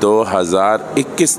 2021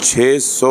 600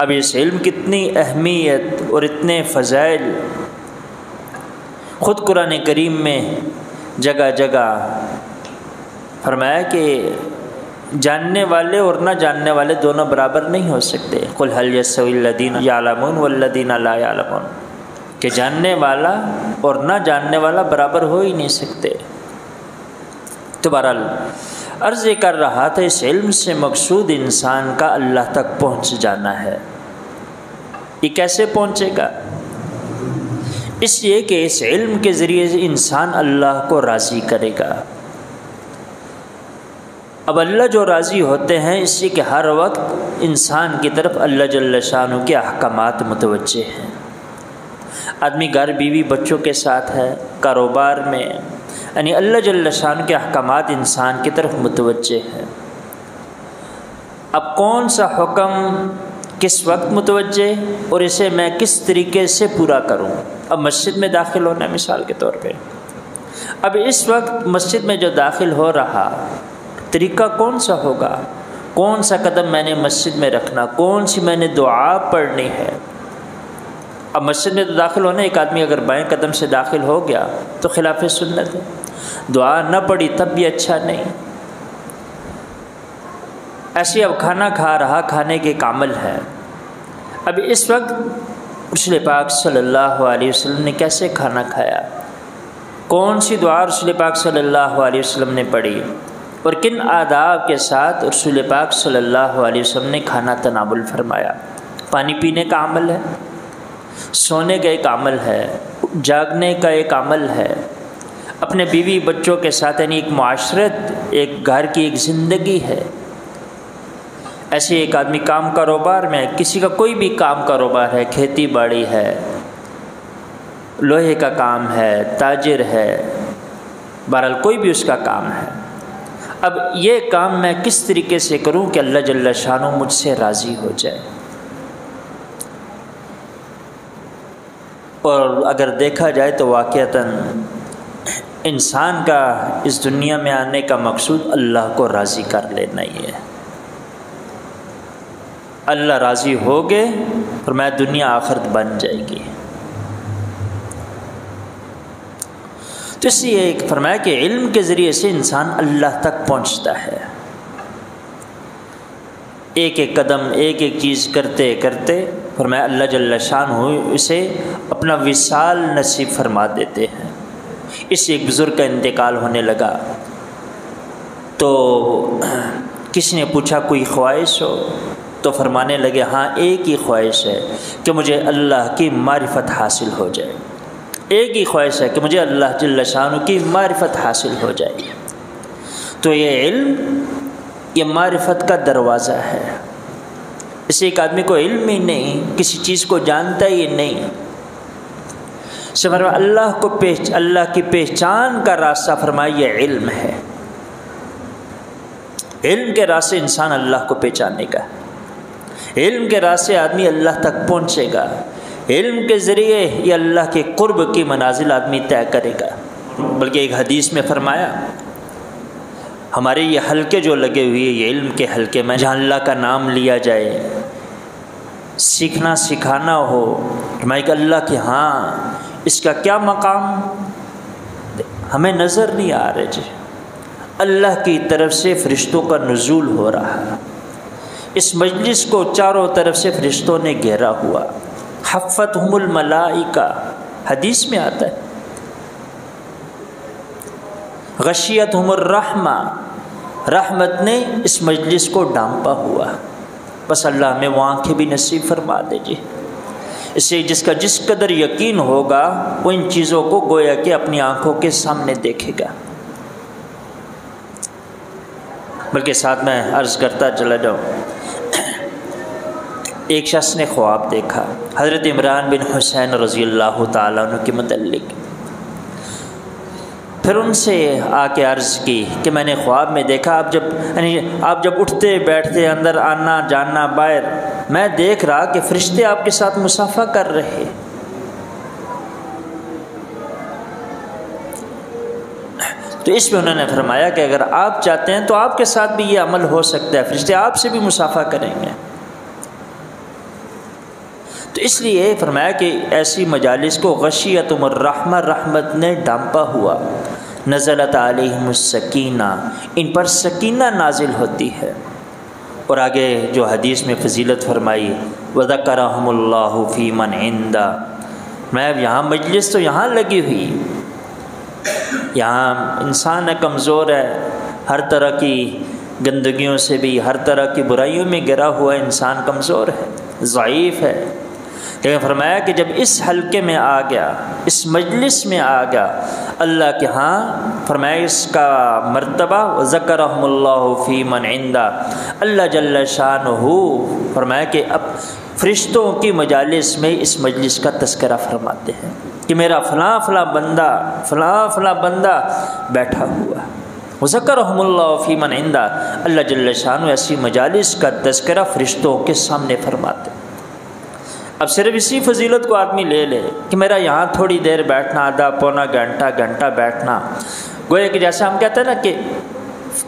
اب اس علم کی اتنی اہمیت اور اتنے فضائل خود قرآن کریم میں جگہ جگہ فرمایا کہ جاننے والے اور نہ جاننے والے دونوں برابر نہیں ہو سکتے. قل هل يستوي الذين يعلمون والذين لا يعلمون، کہ جاننے والا اور نہ جاننے والا برابر ہو ہی نہیں سکتے. تو بہرحال عرض یہ کر رہا تھا اس علم سے مقصود انسان کا اللہ تک پہنچ جانا ہے. یہ کیسے پہنچے گا؟ اس لیے کہ اس علم کے ذریعے سے انسان اللہ کو راضی کرے گا. اب اللہ جو راضی ہوتے ہیں اس لیے کہ ہر وقت انسان کی طرف اللہ جل شانہ کے احکامات متوجہ ہیں. آدمی گھر بیوی بچوں کے ساتھ ہے، کاروبار میں، یعنی اللہ جل شانہ کے احکامات انسان کی طرف متوجہ ہیں. اب کون سا حکم کس وقت متوجہ اور اسے میں کس طریقے سے پورا کروں؟ اب مسجد میں داخل ہونا ہے مثال کے طور پہ، اب اس وقت مسجد میں جو داخل ہو رہا طریقہ کون سا ہوگا؟ کون سا قدم میں نے مسجد میں رکھنا، کون سی میں نے دعا پڑھنی ہے؟ اب مسجد میں تو داخل ہونا، ایک آدمی اگر بائیں قدم سے داخل ہو گیا تو خلاف سنت ہے، دعا نہ پڑھی تب بھی اچھا نہیں. ایسے اب کھانا کھا رہا، کھانے کے ایک عمل ہے. اب اس وقت رسول پاک صلی اللہ علیہ وسلم نے کیسے کھانا کھایا، کون سی دعا رسول پاک صلی اللہ علیہ وسلم نے پڑھی، اور کن آداب کے ساتھ رسول پاک صلی اللہ علیہ وسلم نے کھانا تناول فرمایا. پانی پینے کا عمل ہے، سونے کا ایک عمل ہے، جاگنے کا ایک عمل ہے، اپنے بیوی بچوں کے ساتھ یعنی ایک معاشرت، ایک گھر کی ایک زندگی ہے. ایسے ایک آدمی کام کاروبار میں، کسی کا کوئی بھی کام کاروبار ہے، کھیتی باڑی ہے، لوہے کا کام ہے، تاجر ہے، بہرحال کوئی بھی اس کا کام ہے. اب یہ کام میں کس طریقے سے کروں کہ اللہ جل شانہ مجھ سے راضی ہو جائے؟ اور اگر دیکھا جائے تو واقعتاً انسان کا اس دنیا میں آنے کا مقصود اللہ کو راضی کر لینا ہی ہے. اللہ راضی ہو گئے فرمایا دنیا آخرت بن جائے گی. تو اس لیے ایک فرمایا کہ علم کے ذریعے سے انسان اللہ تک پہنچتا ہے. ایک ایک قدم، ایک ایک چیز کرتے کرتے فرمایا اللہ جل شانہ اسے اپنا وصال نصیب فرما دیتے ہیں. اس سے ایک بزرگ کا انتقال ہونے لگا تو کسی نے پوچھا کوئی خواہش ہو؟ تو فرمانے لگے ہاں ایک ہی خواہش ہے کہ مجھے اللہ کی معرفت حاصل ہو جائے. ایک ہی خواہش ہے کہ مجھے اللہ جل شانہ کی معرفت حاصل ہو جائے. تو یہ علم، یہ معرفت کا دروازہ ہے. اسے ایک آدمی کو علم ہی نہیں، کسی چیز کو جانتا ہی نہیں، فرمایا اللہ کی پہچان کا راستہ فرمایا یہ علم ہے. علم کے راستے انسان اللہ کو پہچانے گا، علم کے راستے آدمی اللہ تک پہنچے گا، علم کے ذریعے یہ اللہ کے قرب کی منازل آدمی طے کرے گا. بلکہ ایک حدیث میں فرمایا ہمارے یہ حلقے جو لگے ہوئے یہ علم کے حلقے میں، جہاں اللہ کا نام لیا جائے، سیکھنا سکھانا ہو، فرمایا کہ اللہ کے ہاں اس کا کیا مقام ہمیں نظر نہیں آ رہے جی. اللہ کی طرف سے فرشتوں کا نزول ہو رہا ہے، اس مجلس کو چاروں طرف سے فرشتوں نے گھیرا ہوا. حفتہم الملائکہ حدیث میں آتا ہے، غشیتہم الرحمہ، رحمت نے اس مجلس کو ڈھانپا ہوا. بس اللہ ہمیں وہ آنکھیں بھی نصیب فرما دے جی. اس سے جس کا جس قدر یقین ہوگا وہ ان چیزوں کو گویا کہ اپنی آنکھوں کے سامنے دیکھے گا. بلکہ ساتھ میں عرض کرتا چلا جاؤں، ایک شخص نے خواب دیکھا حضرت عمران بن حسین رضی اللہ تعالیٰ عنہ کے متعلق. پھر ان سے آ کے عرض کی کہ میں نے خواب میں دیکھا آپ جب اٹھتے بیٹھتے، اندر آنا جانا باہر، میں دیکھ رہا کہ فرشتے آپ کے ساتھ مصافحہ کر رہے. تو اس میں انہوں نے فرمایا کہ اگر آپ چاہتے ہیں تو آپ کے ساتھ بھی یہ عمل ہو سکتا ہے، فرشتے آپ سے بھی مصافحہ کریں گے. تو اس لیے فرمایا کہ ایسی مجالس کو غشیتہم الرحمہ، رحمت نے ڈھانپا ہوا، نزلت علیہم السکینہ، ان پر سکینہ نازل ہوتی ہے۔ اور آگے جو حدیث میں فضیلت فرمائی وذکرہم اللہ فی من عندہ، میں یہاں مجلس تو یہاں لگی ہوئی، یہاں انسان کمزور ہے، ہر طرح کی گندگیوں سے بھی، ہر طرح کی برائیوں میں گرا ہوا انسان کمزور ہے، ضعیف ہے، لیکن فرمایا کہ جب اس حلقے میں آ گیا، اس مجلس میں آ گیا، اللہ کے ہاں فرمایا اس کا مرتبہ وذکرہم اللہ فی من عندہ، اللہ جل شانہ فرمایا کہ اب فرشتوں کی مجالس میں اس مجلس کا تذکرہ فرماتے ہیں کہ میرا فلاں فلاں بندہ، فلاں فلاں بندہ بیٹھا ہوا ہے۔ وذکرہم اللہ فی من عندہ، اللہ جل شانہ ایسی مجالس کا تذکرہ فرشتوں کے سامنے فرماتے ہیں۔ اب صرف اسی فضیلت کو آدمی لے لے کہ میرا یہاں تھوڑی دیر بیٹھنا، آدھا پونا گھنٹہ بیٹھنا، گویا کہ جیسا ہم کہتے ہیں نا کہ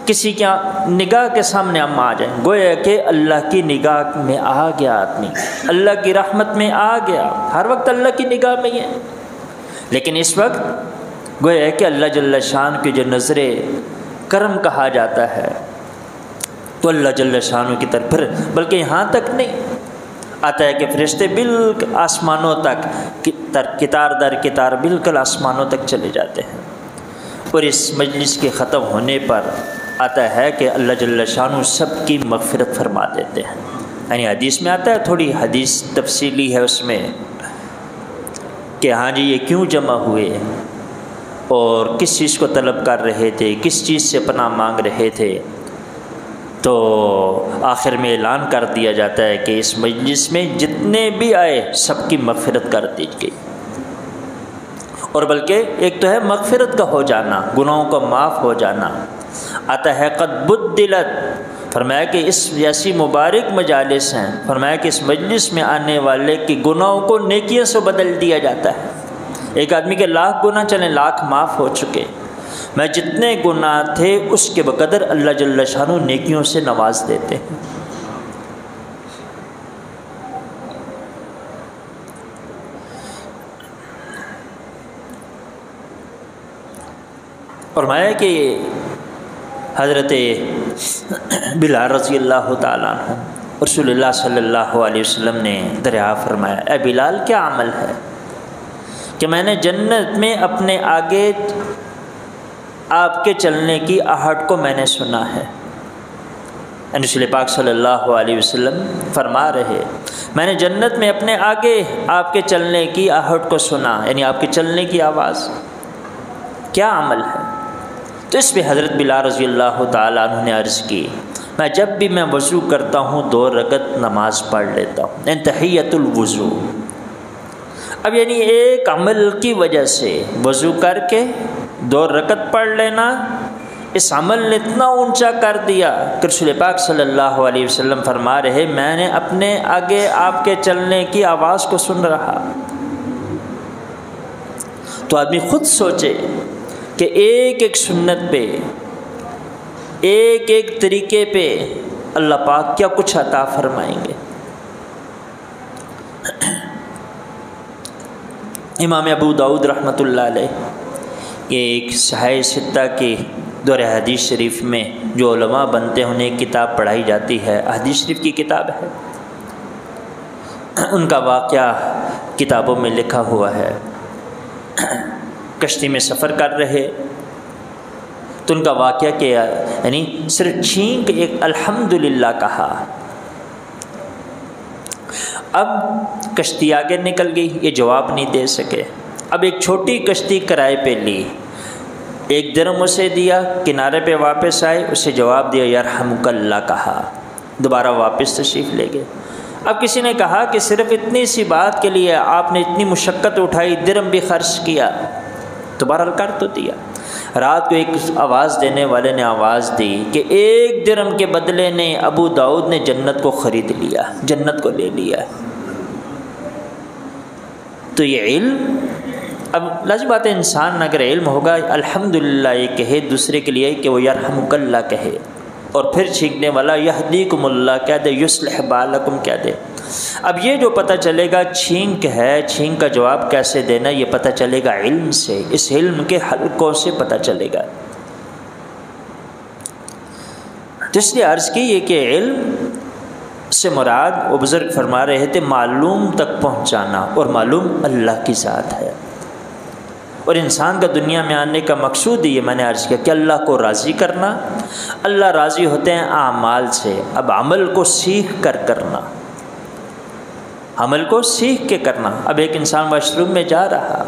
کسی کی نگاہ کے سامنے ہم آ جائیں، گویا کہ اللہ کی نگاہ میں آ گیا آدمی، اللہ کی رحمت میں آ گیا، ہر وقت اللہ کی نگاہ میں ہی ہے، لیکن اس وقت گویا کہ اللہ جل شان کی جو نظر کرم کہا جاتا ہے تو اللہ جل شانہ کی طرف، پھر بلکہ یہاں تک نہیں آتا ہے کہ فرشتے بالکل آسمانوں تک کتار در کتار بالکل آسمانوں تک چلے جاتے ہیں، اور اس مجلس کے ختم ہونے پر آتا ہے کہ اللہ جل شانہ سب کی مغفرت فرما دیتے ہیں۔ یعنی حدیث میں آتا ہے، تھوڑی حدیث تفصیلی ہے اس میں کہ ہاں جی یہ کیوں جمع ہوئے اور کس چیز کو طلب کر رہے تھے، کس چیز سے پناہ مانگ رہے تھے، تو آخر میں اعلان کر دیا جاتا ہے کہ اس مجلس میں جتنے بھی آئے سب کی مغفرت کر دی گئی، اور بلکہ ایک تو ہے مغفرت کا ہو جانا، گناہوں کا معاف ہو جانا، آتا ہے قد بدلت، فرمایا کہ اس ایسی مبارک مجالس ہیں، فرمایا کہ اس مجلس میں آنے والے کی گناہوں کو نیکیوں سے بدل دیا جاتا ہے۔ ایک آدمی کے لاکھ گناہ چلیں، لاکھ معاف ہو چکے، میں جتنے گناہ تھے اس کے بقدر اللہ جل شانہ نیکیوں سے نواز دیتے ہیں۔ فرمایا کہ حضرت بلال رضی اللہ تعالیٰ عنہ رسول اللہ صلی اللہ علیہ وسلم نے دریافت فرمایا، اے بلال کیا عمل ہے کہ میں نے جنت میں اپنے آگے آپ کے چلنے کی آہٹ کو میں نے سنا ہے۔ رسول پاک صلی اللہ علیہ وسلم فرما رہے، میں نے جنت میں اپنے آگے آپ کے چلنے کی آہٹ کو سنا، یعنی آپ کے چلنے کی آواز، کیا عمل ہے؟ تو اس پہ حضرت بلال رضی اللہ تعالیٰ عنہ نے عرض کی، میں جب بھی میں وضو کرتا ہوں 2 رکعت نماز پڑھ لیتا ہوں، تحیۃ الوضو۔ اب یعنی ایک عمل کی وجہ سے وضو کر کے 2 رکعت پڑھ لینا، اس عمل نے اتنا اونچا کر دیا کہ رسول پاک صلی اللہ علیہ وسلم فرما رہے، میں نے اپنے آگے آپ کے چلنے کی آواز کو سن رہا۔ تو آدمی خود سوچے کہ ایک ایک سنت پہ، ایک ایک طریقے پہ اللہ پاک کیا کچھ عطا فرمائیں گے۔ امام ابو داؤد رحمۃ اللہ علیہ، یہ ایک صحیح ستہ کی دور حدیث شریف میں جو علماء بنتے ہیں انہیں ایک کتاب پڑھائی جاتی ہے، حدیث شریف کی کتاب ہے، ان کا واقعہ کتابوں میں لکھا ہوا ہے۔ کشتی میں سفر کر رہے تو ان کا واقعہ کیا، یعنی صرف چھینک ایک الحمدللہ کہا، اب کشتی آگے نکل گئی، یہ جواب نہیں دے سکے، اب ایک چھوٹی کشتی کرائے پہ لی، 1 درہم اسے دیا، کنارے پہ واپس آئے، اسے جواب دیا یرحمک اللہ کہا، دوبارہ واپس تشریف لے گئے۔ اب کسی نے کہا کہ صرف اتنی سی بات کے لیے آپ نے اتنی مشقت اٹھائی، درہم بھی خرچ کیا، دوبارہ کر تو دیا۔ رات کو ایک آواز دینے والے نے آواز دی کہ 1 درہم کے بدلے نے ابو داؤد نے جنت کو خرید لیا، جنت کو لے لیا۔ تو یہ علم، اب لازم بات ہے انسان اگر علم ہوگا الحمدللہ یہ کہے دوسرے کے لیے کہ وہ یرحمک اللہ کہے، اور پھر چھینکنے والا یہدیکم اللہ کہہ دے، یصلح بالکم کہہ دے۔ اب یہ جو پتہ چلے گا چھینک ہے، چھینک کا جواب کیسے دینا، یہ پتہ چلے گا علم سے، اس علم کے حلقوں سے پتہ چلے گا۔ تو اس لیے عرض کی یہ کہ علم سے مراد وہ بزرگ فرما رہے تھے معلوم تک پہنچانا، اور معلوم اللہ کی ذات ہے۔ اور انسان کا دنیا میں آنے کا مقصود یہ میں نے عرض کیا کہ اللہ کو راضی کرنا۔ اللہ راضی ہوتے ہیں اعمال سے، اب عمل کو سیکھ کر کرنا، عمل کو سیکھ کے کرنا۔ اب ایک انسان واش روم میں جا رہا،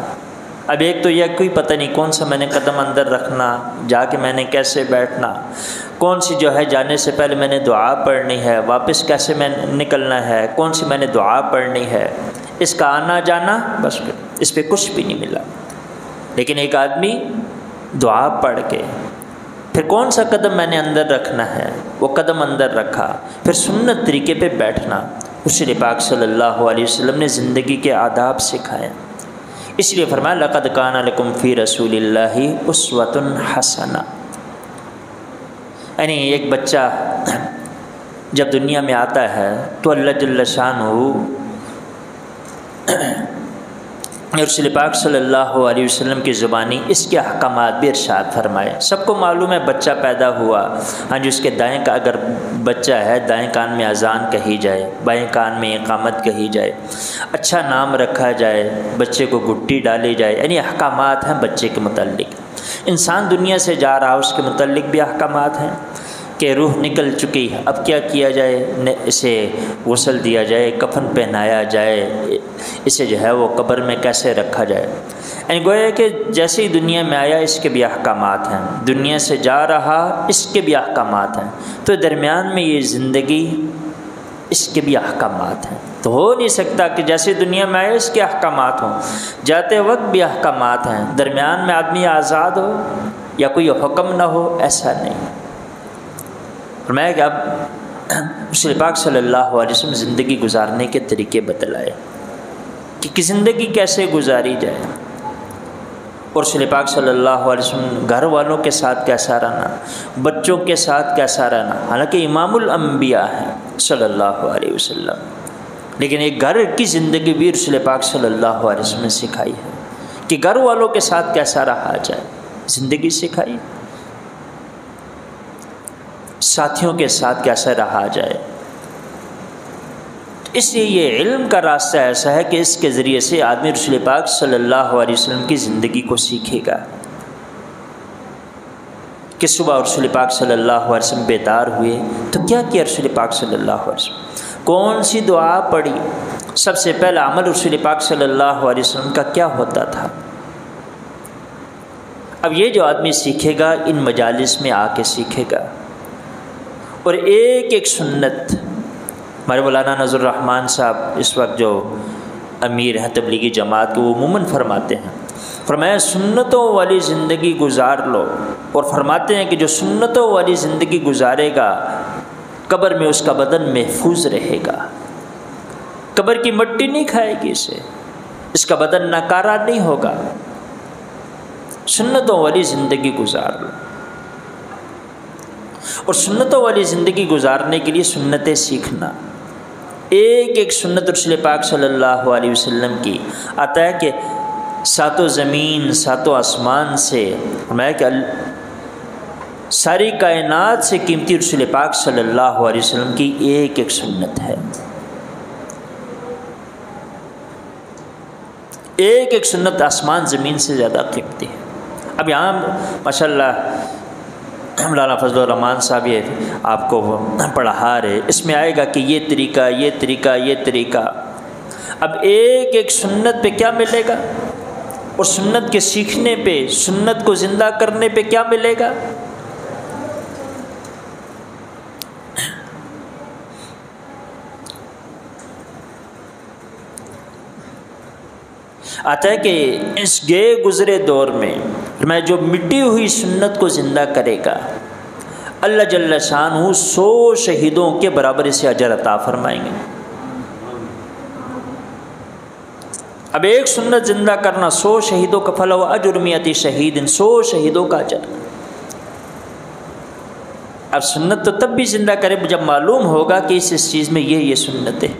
اب ایک تو یہ کوئی پتہ نہیں کون سا میں نے قدم اندر رکھنا، جا کے میں نے کیسے بیٹھنا، کون سی جو ہے جانے سے پہلے میں نے دعا پڑھنی ہے، واپس کیسے میں نکلنا ہے، کون سی میں نے دعا پڑھنی ہے، اس کا آنا جانا بس اس پہ کچھ بھی نہیں ملا۔ لیکن ایک آدمی دعا پڑھ کے پھر کون سا قدم میں نے اندر رکھنا ہے وہ قدم اندر رکھا، پھر سنت طریقے پہ بیٹھنا، رسول پاک صلی اللہ علیہ وسلم نے زندگی کے آداب سکھائے۔ اس لیے فرمایا لقد کان لکم فی رسول اللہ اسوۃ حسنہ، یعنی ایک بچہ جب دنیا میں آتا ہے تو اللہ جل شانہ رسول پاک صلی اللہ علیہ وسلم کی زبانی اس کے احکامات بھی ارشاد فرمائے۔ سب کو معلوم ہے بچہ پیدا ہوا، ہاں جی، اس کے دائیں کا اگر بچہ ہے دائیں کان میں اذان کہی جائے، بائیں کان میں اقامت کہی جائے، اچھا نام رکھا جائے، بچے کو گٹی ڈالی جائے، یعنی احکامات ہیں بچے کے متعلق۔ انسان دنیا سے جا رہا اس کے متعلق بھی احکامات ہیں کہ روح نکل چکی، اب کیا کیا جائے، اسے غسل دیا جائے، کفن پہنایا جائے، اسے جو ہے وہ قبر میں کیسے رکھا جائے، یعنی گویا کہ جیسے ہی دنیا میں آیا اس کے بھی احکامات ہیں، دنیا سے جا رہا اس کے بھی احکامات ہیں، تو درمیان میں یہ زندگی اس کے بھی احکامات ہیں۔ تو ہو نہیں سکتا کہ جیسے دنیا میں آئے اس کے احکامات ہوں، جاتے وقت بھی احکامات ہیں، درمیان میں آدمی آزاد ہو یا کوئی حکم نہ ہو، ایسا نہیں۔ فرمایا کہ اب رسول پاک صلی اللہ علیہ وسلم زندگی گزارنے کے طریقے بتلائے کہ زندگی کیسے گزاری جائے، اور رسول پاک صلی اللہ علیہ وسلم گھر والوں کے ساتھ کیسا رہنا، بچوں کے ساتھ کیسا رہنا، حالانکہ امام الانبیاء ہیں صلی اللہ علیہ وسلم، لیکن ایک گھر کی زندگی بھی رسول پاک صلی اللہ علیہ وسلم نے سکھائی ہے کہ گھر والوں کے ساتھ کیسا رہا جائے، زندگی سکھائی، ساتھیوں کے ساتھ کیسا رہا جائے۔ اس لیے یہ علم کا راستہ ایسا ہے کہ اس کے ذریعے سے آدمی رسول پاک صلی اللہ علیہ وسلم کی زندگی کو سیکھے گا کہ صبح رسول پاک صلی اللہ علیہ وسلم بیدار ہوئے تو کیا کیا رسول پاک صلی اللہ علیہ وسلم، کون سی دعا پڑھی، سب سے پہلا عمل رسول پاک صلی اللہ علیہ وسلم کا کیا ہوتا تھا۔ اب یہ جو آدمی سیکھے گا ان مجالس میں آ کے سیکھے گا، اور ایک ایک سنت، ہمارے مولانا نذر الرحمن صاحب اس وقت جو امیر ہیں تبلیغی جماعت کے، وہ عموماً فرماتے ہیں، فرمایا سنتوں والی زندگی گزار لو، اور فرماتے ہیں کہ جو سنتوں والی زندگی گزارے گا قبر میں اس کا بدن محفوظ رہے گا، قبر کی مٹی نہیں کھائے گی اسے، اس کا بدن ناکارہ نہیں ہوگا۔ سنتوں والی زندگی گزار لو، اور سنتوں والی زندگی گزارنے کے لیے سنتیں سیکھنا، ایک ایک سنت رسول پاک صلی اللہ علیہ وسلم کی آتا ہے کہ ساتوں زمین ساتوں آسمان سے، فرمایا کہ ساری کائنات سے قیمتی رسول پاک صلی اللہ علیہ وسلم کی ایک ایک سنت ہے، ایک ایک سنت آسمان زمین سے زیادہ قیمتی ہے۔ اب یہاں ماشاءاللہ مولانا فضل الرحمان صاحب یہ آپ کو پڑھا رہے، اس میں آئے گا کہ یہ طریقہ یہ طریقہ یہ طریقہ، اب ایک ایک سنت پہ کیا ملے گا، اور سنت کے سیکھنے پہ، سنت کو زندہ کرنے پہ کیا ملے گا۔ آتا ہے کہ اس گئے گزرے دور میں جو مٹی ہوئی سنت کو زندہ کرے گا اللہ جل شانہ 100 شہیدوں کے برابر اسے اجر عطا فرمائیں گے۔ اب ایک سنت زندہ کرنا 100 شہیدوں کا فلاح و اجر 100 شہید، 100 شہیدوں کا اجر۔ اب سنت تو تب بھی زندہ کرے جب معلوم ہوگا کہ اس چیز میں یہ سنت ہے۔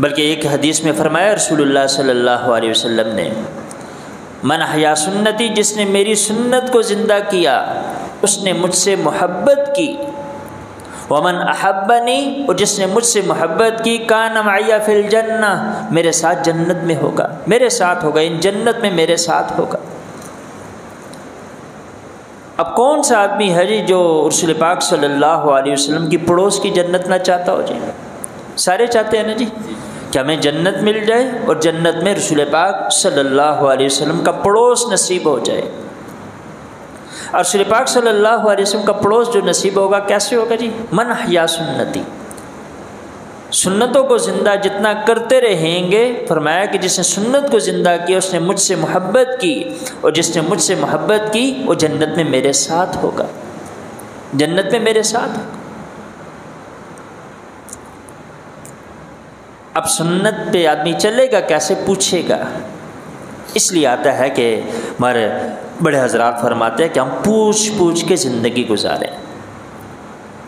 بلکہ ایک حدیث میں فرمایا رسول اللہ صلی اللہ علیہ وسلم نے، من احیا سنتی، جس نے میری سنت کو زندہ کیا اس نے مجھ سے محبت کی، ومن احبنی، اور جس نے مجھ سے محبت کی، کان معی فی الجنہ، میرے ساتھ جنت میں ہوگا، میرے ساتھ ہوگا، ان جنت میں میرے ساتھ ہوگا۔ اب کون سا آدمی ہے جی جو رسول پاک صلی اللہ علیہ وسلم کی پڑوس کی جنت نہ چاہتا ہو جی؟ سارے چاہتے ہیں نا جی کہ ہمیں جنت مل جائے اور جنت میں رسول پاک صلی اللہ علیہ وسلم کا پڑوس نصیب ہو جائے۔ اور رسول پاک صلی اللہ علیہ وسلم کا پڑوس جو نصیب ہوگا کیسے ہوگا جی؟ من احیا سنتی، سنتوں کو زندہ جتنا کرتے رہیں گے، فرمایا کہ جس نے سنت کو زندہ کیا اس نے مجھ سے محبت کی، اور جس نے مجھ سے محبت کی وہ جنت میں میرے ساتھ ہوگا، جنت میں میرے ساتھ ہوگا۔ اب سنت پہ آدمی چلے گا کیسے؟ پوچھے گا۔ اس لیے آتا ہے کہ ہمارے بڑے حضرات فرماتے ہیں کہ ہم پوچھ پوچھ کے زندگی گزاریں،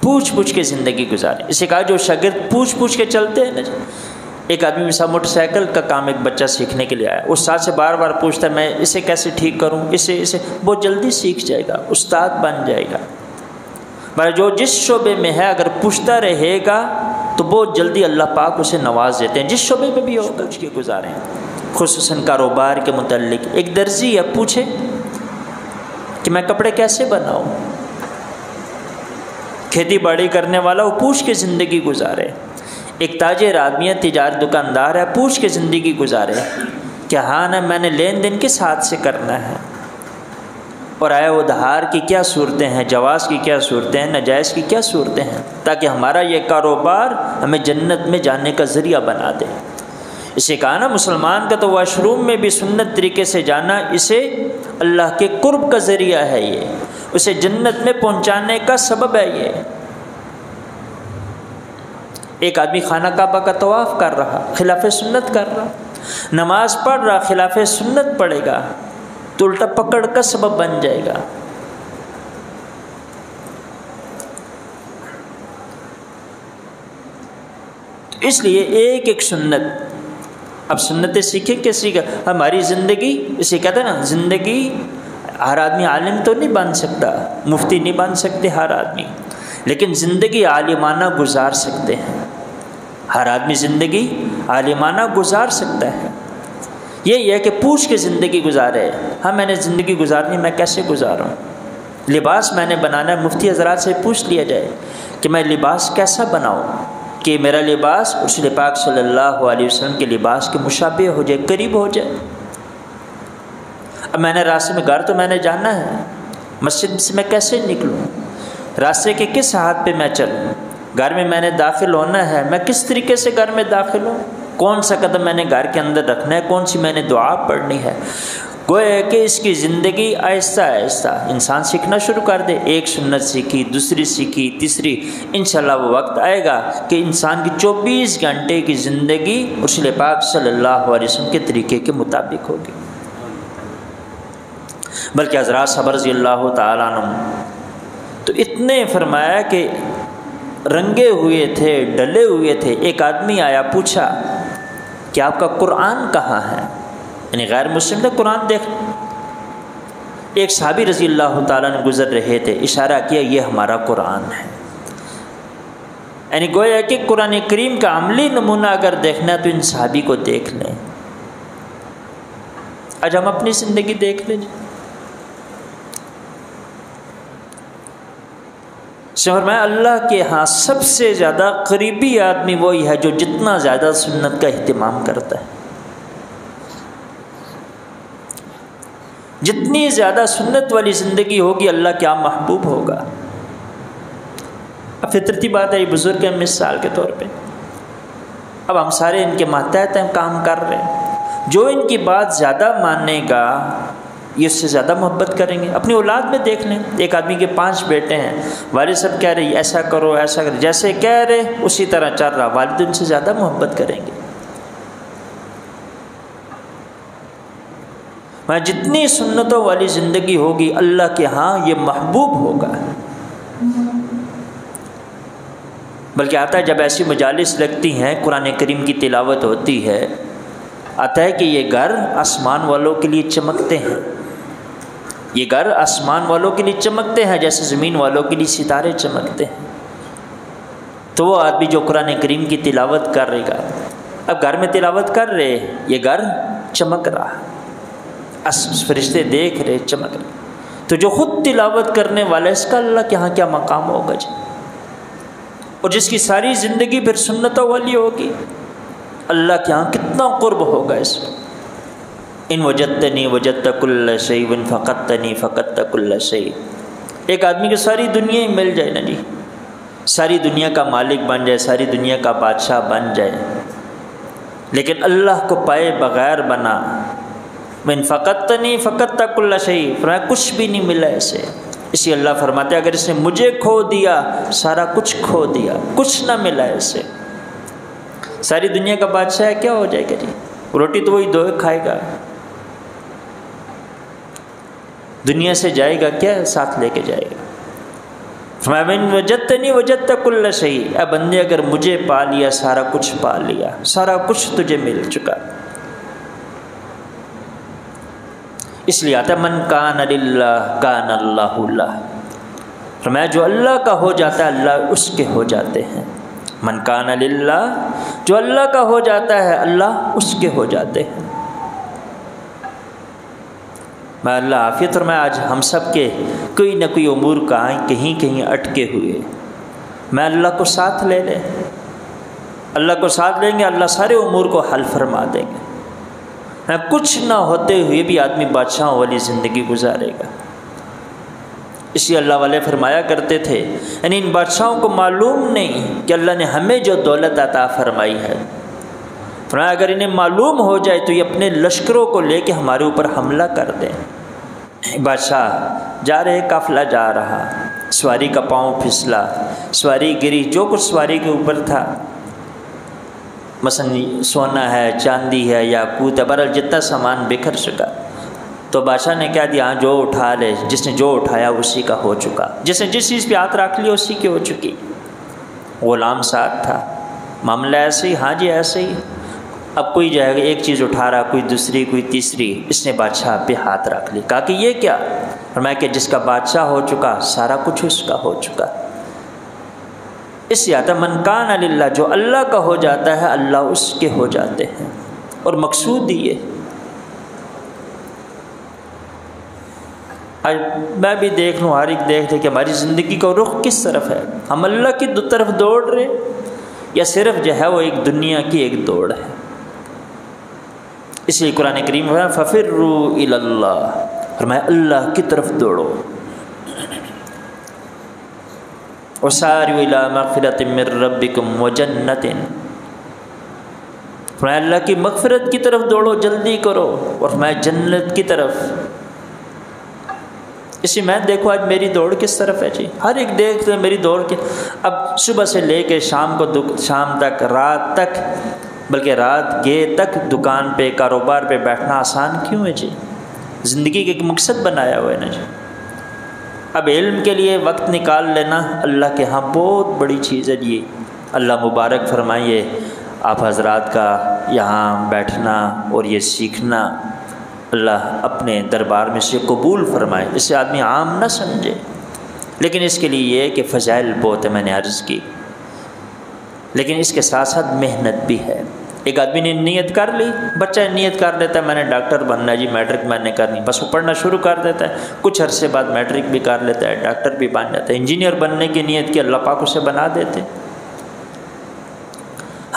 پوچھ پوچھ کے زندگی گزاریں۔ اسے کہا جو شاگرد پوچھ پوچھ کے چلتے ہیں نا جی، ایک آدمی مثلا موٹر سائیکل کا کام ایک بچہ سیکھنے کے لیے آیا، استاد سے بار بار پوچھتا ہے میں اسے کیسے ٹھیک کروں، اسے بہت جلدی سیکھ جائے گا، استاد بن جائے گا۔ مگر جو جس شعبے میں ہے اگر پوچھتا رہے گا تو بہت جلدی اللہ پاک اسے نواز دیتے ہیں، جس شعبے میں بھی ہوگا اس کے گزاریں۔ خصوصاً کاروبار کے متعلق ایک درزی ہے، پوچھے کہ میں کپڑے کیسے بناؤں، کھیتی باڑی کرنے والا وہ پوچھ کے زندگی گزارے۔ ایک تاجر آدمی ہے، تجارت دکاندار ہے، پوچھ کے زندگی گزارے کہ ہاں نا میں نے لین دین کس ہاتھ سے کرنا ہے، اور آیا وہ دھار کی کیا صورتیں ہیں، جواز کی کیا صورتیں ہیں، ناجائز کی کیا صورتیں ہیں، تاکہ ہمارا یہ کاروبار ہمیں جنت میں جانے کا ذریعہ بنا دے۔ اسے کہا نا مسلمان کا تو واش روم میں بھی سنت طریقے سے جانا اسے اللہ کے قرب کا ذریعہ ہے، یہ اسے جنت میں پہنچانے کا سبب ہے۔ یہ ایک آدمی خانہ کعبہ کا طواف کر رہا، خلاف سنت کر رہا، نماز پڑھ رہا، خلاف سنت پڑھے گا تو الٹا پکڑ کا سبب بن جائے گا۔ اس لیے ایک ایک سنت، اب سنتیں سیکھیں کہ سیکھیں ہماری زندگی، اسے کہتے ہیں نا زندگی، ہر آدمی عالم تو نہیں بن سکتا، مفتی نہیں بن سکتے ہر آدمی، لیکن زندگی عالمانہ گزار سکتے ہیں، ہر آدمی زندگی عالمانہ گزار سکتا ہے۔ یہی ہے کہ پوچھ کے زندگی گزارے، ہاں میں نے زندگی گزارنی، میں کیسے گزاروں، لباس میں نے بنانا ہے، مفتی حضرات سے پوچھ لیا جائے کہ میں لباس کیسا بناؤں کہ میرا لباس رسول پاک صلی اللہ علیہ وسلم کے لباس کے مشابہ ہو جائے، قریب ہو جائے۔ اب میں نے راستے میں، گھر تو میں نے جانا ہے، مسجد سے میں کیسے نکلوں، راستے کے کس ہاتھ پہ میں چلوں، گھر میں نے داخل ہونا ہے، میں کس طریقے سے گھر میں داخل ہوں، کون سا قدم میں نے گھر کے اندر رکھنا ہے، کون سی میں نے دعا پڑھنی ہے۔ گویا کہ اس کی زندگی آہستہ آہستہ انسان سیکھنا شروع کر دے، ایک سنت سیکھی، دوسری سیکھی، تیسری، انشاءاللہ وہ وقت آئے گا کہ انسان کی 24 گھنٹے کی زندگی رسول پاک صلی اللہ علیہ وسلم کے طریقے کے مطابق ہوگی۔ بلکہ حضرات صاحب رضی اللہ تعالیٰ عنہ تو اتنے فرمایا کہ رنگے ہوئے تھے، ڈلے ہوئے تھے۔ ایک آدمی آیا، پوچھا کہ آپ کا قرآن کہاں ہے، یعنی غیر مسلم نے قرآن دیکھ، ایک صحابی رضی اللہ تعالیٰ نے گزر رہے تھے، اشارہ کیا یہ ہمارا قرآن ہے۔ یعنی گویا کہ قرآن کریم کا عملی نمونہ اگر دیکھنا ہے تو ان صحابی کو دیکھ لیں۔ آج ہم اپنی زندگی دیکھ لیں۔ فرمایا اللہ کے ہاں سب سے زیادہ قریبی آدمی وہی ہے جو جتنا زیادہ سنت کا اہتمام کرتا ہے، جتنی زیادہ سنت والی زندگی ہوگی اللہ کیا محبوب ہوگا۔ اب فطرتی بات ہے، یہ بزرگ ہیں مثال کے طور پہ، اب ہم سارے ان کے ماتحت ہیں، کام کر رہے ہیں، جو ان کی بات زیادہ ماننے گا یہ اس سے زیادہ محبت کریں گے۔ اپنی اولاد میں دیکھ لیں، ایک آدمی کے 5 بیٹے ہیں، والد صاحب کہہ رہے ایسا کرو ایسا کرو، جیسے کہہ رہے اسی طرح چل رہا، والد ان سے زیادہ محبت کریں گے۔ میں جتنی سنتوں والی زندگی ہوگی اللہ کے ہاں یہ محبوب ہوگا۔ بلکہ آتا ہے جب ایسی مجالس لگتی ہیں، قرآن کریم کی تلاوت ہوتی ہے، آتا ہے کہ یہ گھر آسمان والوں کے لیے چمکتے ہیں، یہ گھر آسمان والوں کے لیے چمکتے ہیں جیسے زمین والوں کے لیے ستارے چمکتے ہیں۔ تو وہ آدمی جو قرآن کریم کی تلاوت کر رہے گا، اب گھر میں تلاوت کر رہے، یہ گھر چمک رہا، فرشتے دیکھ رہے، چمک رہے، تو جو خود تلاوت کرنے والا ہے اس کا اللہ کے ہاں کیا مقام ہوگا جی، اور جس کی ساری زندگی پھر سنتوں والی ہوگی، اللہ کے ہاں کتنا قرب ہوگا اس میں۔ ان وجدتنی وجدت کل شیء وان فقدتنی فقدت کل شیء۔ ایک آدمی کو ساری دنیا ہی مل جائے نا جی، ساری دنیا کا مالک بن جائے، ساری دنیا کا بادشاہ بن جائے، لیکن اللہ کو پائے بغیر بنا، وان فقدتنی فقدت کل شیء، فرمایا کچھ بھی نہیں ملا اسے۔ اسی اللہ فرماتے ہیں اگر اس نے مجھے کھو دیا سارا کچھ کھو دیا، کچھ نہ ملا اسے۔ ساری دنیا کا بادشاہ ہے، کیا ہو جائے گا جی، روٹی تو وہی دو کھائے گا، دنیا سے جائے گا کیا ساتھ لے کے جائے گا۔ فَمَن وَجَدْتَنِي وَجَدْتَ كُلَّ شَيْءٍ، اے بندے اگر مجھے پا لیا سارا کچھ پا لیا، سارا کچھ تجھے مل چکا۔ اس لیے آتا ہے من کان للہ کان اللہ لہ، فرمایا جو اللہ کا ہو جاتا ہے اللہ اس کے ہو جاتے ہیں۔ من کان للہ، جو اللہ کا ہو جاتا ہے اللہ اس کے ہو جاتے ہیں۔ میں اللہ عافیت فرمائے آج ہم سب کے کوئی نہ کوئی امور کہیں کہیں اٹکے ہوئے، میں اللہ کو ساتھ لے لیں، اللہ کو ساتھ لیں گے، اللہ سارے امور کو حل فرما دیں گے۔ کچھ نہ ہوتے ہوئے بھی آدمی بادشاہوں والی زندگی گزارے گا۔ اسی اللہ والے فرمایا کرتے تھے، یعنی ان بادشاہوں کو معلوم نہیں کہ اللہ نے ہمیں جو دولت عطا فرمائی ہے، فرمایا اگر انہیں معلوم ہو جائے تو یہ اپنے لشکروں کو لے کے ہمارے اوپر حملہ کر دیں۔ بادشاہ جا رہے، قافلہ جا رہا، سواری کا پاؤں پھسلا، سواری گری، جو کچھ سواری کے اوپر تھا، مثلا سونا ہے، چاندی ہے، یاقوت ہے، بہرحال جتنا سامان بکھر چکا، تو بادشاہ نے کہہ دیا ہاں جو اٹھا لے، جس نے جو اٹھایا اسی کا ہو چکا، جس نے جس چیز پہ ہاتھ رکھ لیا اسی کی ہو چکی۔ غلام ساتھ تھا، معاملہ ایسے ہی، ہاں جی ایسے ہی، اب کوئی جائے گا ایک چیز اٹھا رہا، کوئی دوسری، کوئی تیسری، اس نے بادشاہ پہ ہاتھ رکھ لیا، کہا کہ یہ کیا؟ فرمایا کہ جس کا بادشاہ ہو چکا سارا کچھ اس کا ہو چکا۔ اس سے آتا من کان للہ، جو اللہ کا ہو جاتا ہے اللہ اس کے ہو جاتے ہیں، اور مقصود یہ آج میں بھی دیکھ لوں، ہر ایک دیکھ لے کہ ہماری زندگی کا رخ کس طرف ہے، ہم اللہ کی طرف دوڑ رہے یا صرف جو ہے وہ ایک دنیا کی ایک دوڑ ہے۔ اس لیے قرآن کریم میں فَفِرُّوا إِلَى اللَّهِ، فرمایا اللہ کی طرف دوڑو، وَسَارِعُوا إِلَى مَغْفِرَةٍ مِّن رَبِّكُمْ وَجَنَّةٍ، فرمایا اللہ کی مغفرت کی طرف دوڑو، جلدی کرو، اور فرمایا جنت کی طرف۔ اسی میں دیکھو آج میری دوڑ کس طرف ہے جی، ہر ایک دیکھ لے میری دوڑ کے، اب صبح سے لے کے شام تک، رات تک، بلکہ رات گئے تک دکان پہ، کاروبار پہ بیٹھنا آسان کیوں ہے جی؟ زندگی کے ایک مقصد بنایا ہوا ہے نا جی۔ اب علم کے لیے وقت نکال لینا اللہ کے ہاں بہت بڑی چیز ہے جی۔ اللہ مبارک فرمائیے آپ حضرات کا یہاں بیٹھنا اور یہ سیکھنا، اللہ اپنے دربار میں سے قبول فرمائے، اسے آدمی عام نہ سمجھے، لیکن اس کے لیے یہ کہ فضائل بہت ہے، میں نے عرض کی، لیکن اس کے ساتھ ساتھ محنت بھی ہے۔ ایک آدمی نے نیت کر لی، بچہ نیت کر دیتا ہے میں نے ڈاکٹر بننا ہے جی، میٹرک میں نے کرنی، بس وہ پڑھنا شروع کر دیتا ہے، کچھ عرصے بعد میٹرک بھی کر لیتا ہے، ڈاکٹر بھی بن جاتا ہے، انجینئر بننے کی نیت کی، اللہ پاک اسے بنا دیتے۔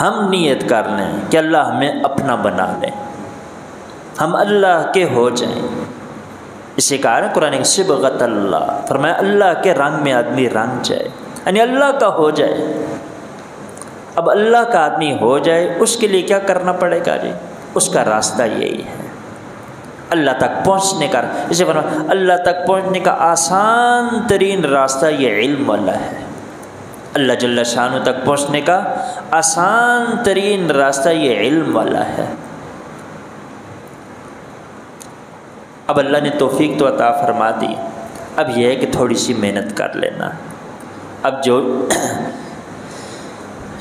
ہم نیت کر لیں کہ اللہ ہمیں اپنا بنا لیں، ہم اللہ کے ہو جائیں۔ اسے کہا نا قرآن صبغۃ اللہ، فرمایا اللہ کے رنگ میں آدمی رنگ جائے، یعنی اللہ کا ہو جائے۔ اب اللہ کا آدمی ہو جائے اس کے لیے کیا کرنا پڑے گا جی؟ اس کا راستہ یہی ہے، اللہ تک پہنچنے کا، اسے فرمایا اللہ تک پہنچنے کا آسان ترین راستہ یہ علم والا ہے۔ اللہ جل شانہ تک پہنچنے کا آسان ترین راستہ یہ علم والا ہے۔ اب اللہ نے توفیق تو عطا فرما دی، اب یہ ہے کہ تھوڑی سی محنت کر لینا، اب جو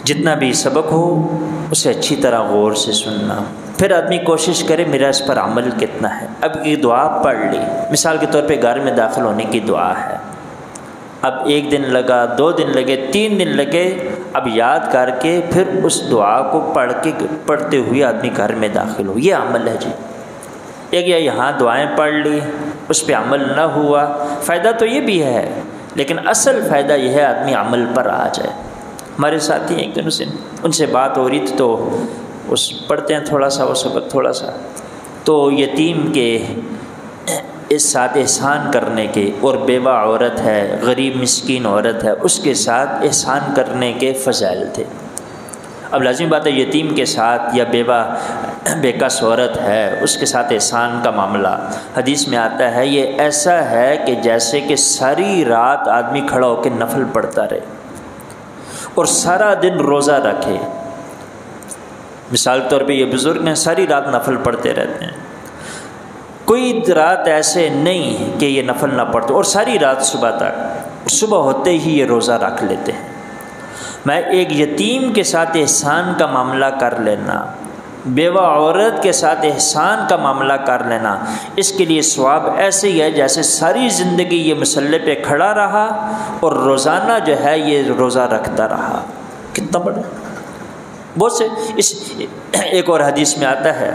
جتنا بھی سبق ہو اسے اچھی طرح غور سے سننا، پھر آدمی کوشش کرے میرا اس پر عمل کتنا ہے۔ اب یہ دعا پڑھ لی، مثال کے طور پہ گھر میں داخل ہونے کی دعا ہے، اب 1 دن لگا، 2 دن لگے، 3 دن لگے، اب یاد کر کے پھر اس دعا کو پڑھتے ہوئے آدمی گھر میں داخل ہو، یہ عمل ہے جی۔ ایک یا یہاں دعائیں پڑھ لی، اس پہ عمل نہ ہوا، فائدہ تو یہ بھی ہے لیکن اصل فائدہ یہ ہے آدمی عمل پر آ جائے۔ ہمارے ساتھی ایک دن ان سے بات ہو رہی تھی تو اس پڑھتے ہیں تھوڑا سا وہ سبق تھوڑا سا، تو یتیم کے اس ساتھ احسان کرنے کے، اور بیوہ عورت ہے، غریب مسکین عورت ہے، اس کے ساتھ احسان کرنے کے فضائل تھے۔ اب لازمی بات ہے یتیم کے ساتھ یا بیوہ بیکس عورت ہے اس کے ساتھ احسان کا معاملہ حدیث میں آتا ہے، یہ ایسا ہے کہ جیسے کہ ساری رات آدمی کھڑا ہو کے نفل پڑھتا رہے اور سارا دن روزہ رکھے۔ مثال کے طور پہ یہ بزرگ ہیں ساری رات نفل پڑھتے رہتے ہیں، کوئی رات ایسے نہیں کہ یہ نفل نہ پڑھتے، اور ساری رات صبح تک، صبح ہوتے ہی یہ روزہ رکھ لیتے ہیں۔ میں ایک یتیم کے ساتھ احسان کا معاملہ کر لینا، بیوہ عورت کے ساتھ احسان کا معاملہ کر لینا، اس کے لیے ثواب ایسے ہی ہے جیسے ساری زندگی یہ مصلی پہ کھڑا رہا اور روزانہ جو ہے یہ روزہ رکھتا رہا۔ کتنا بڑا بہت سے ایک اور حدیث میں آتا ہے،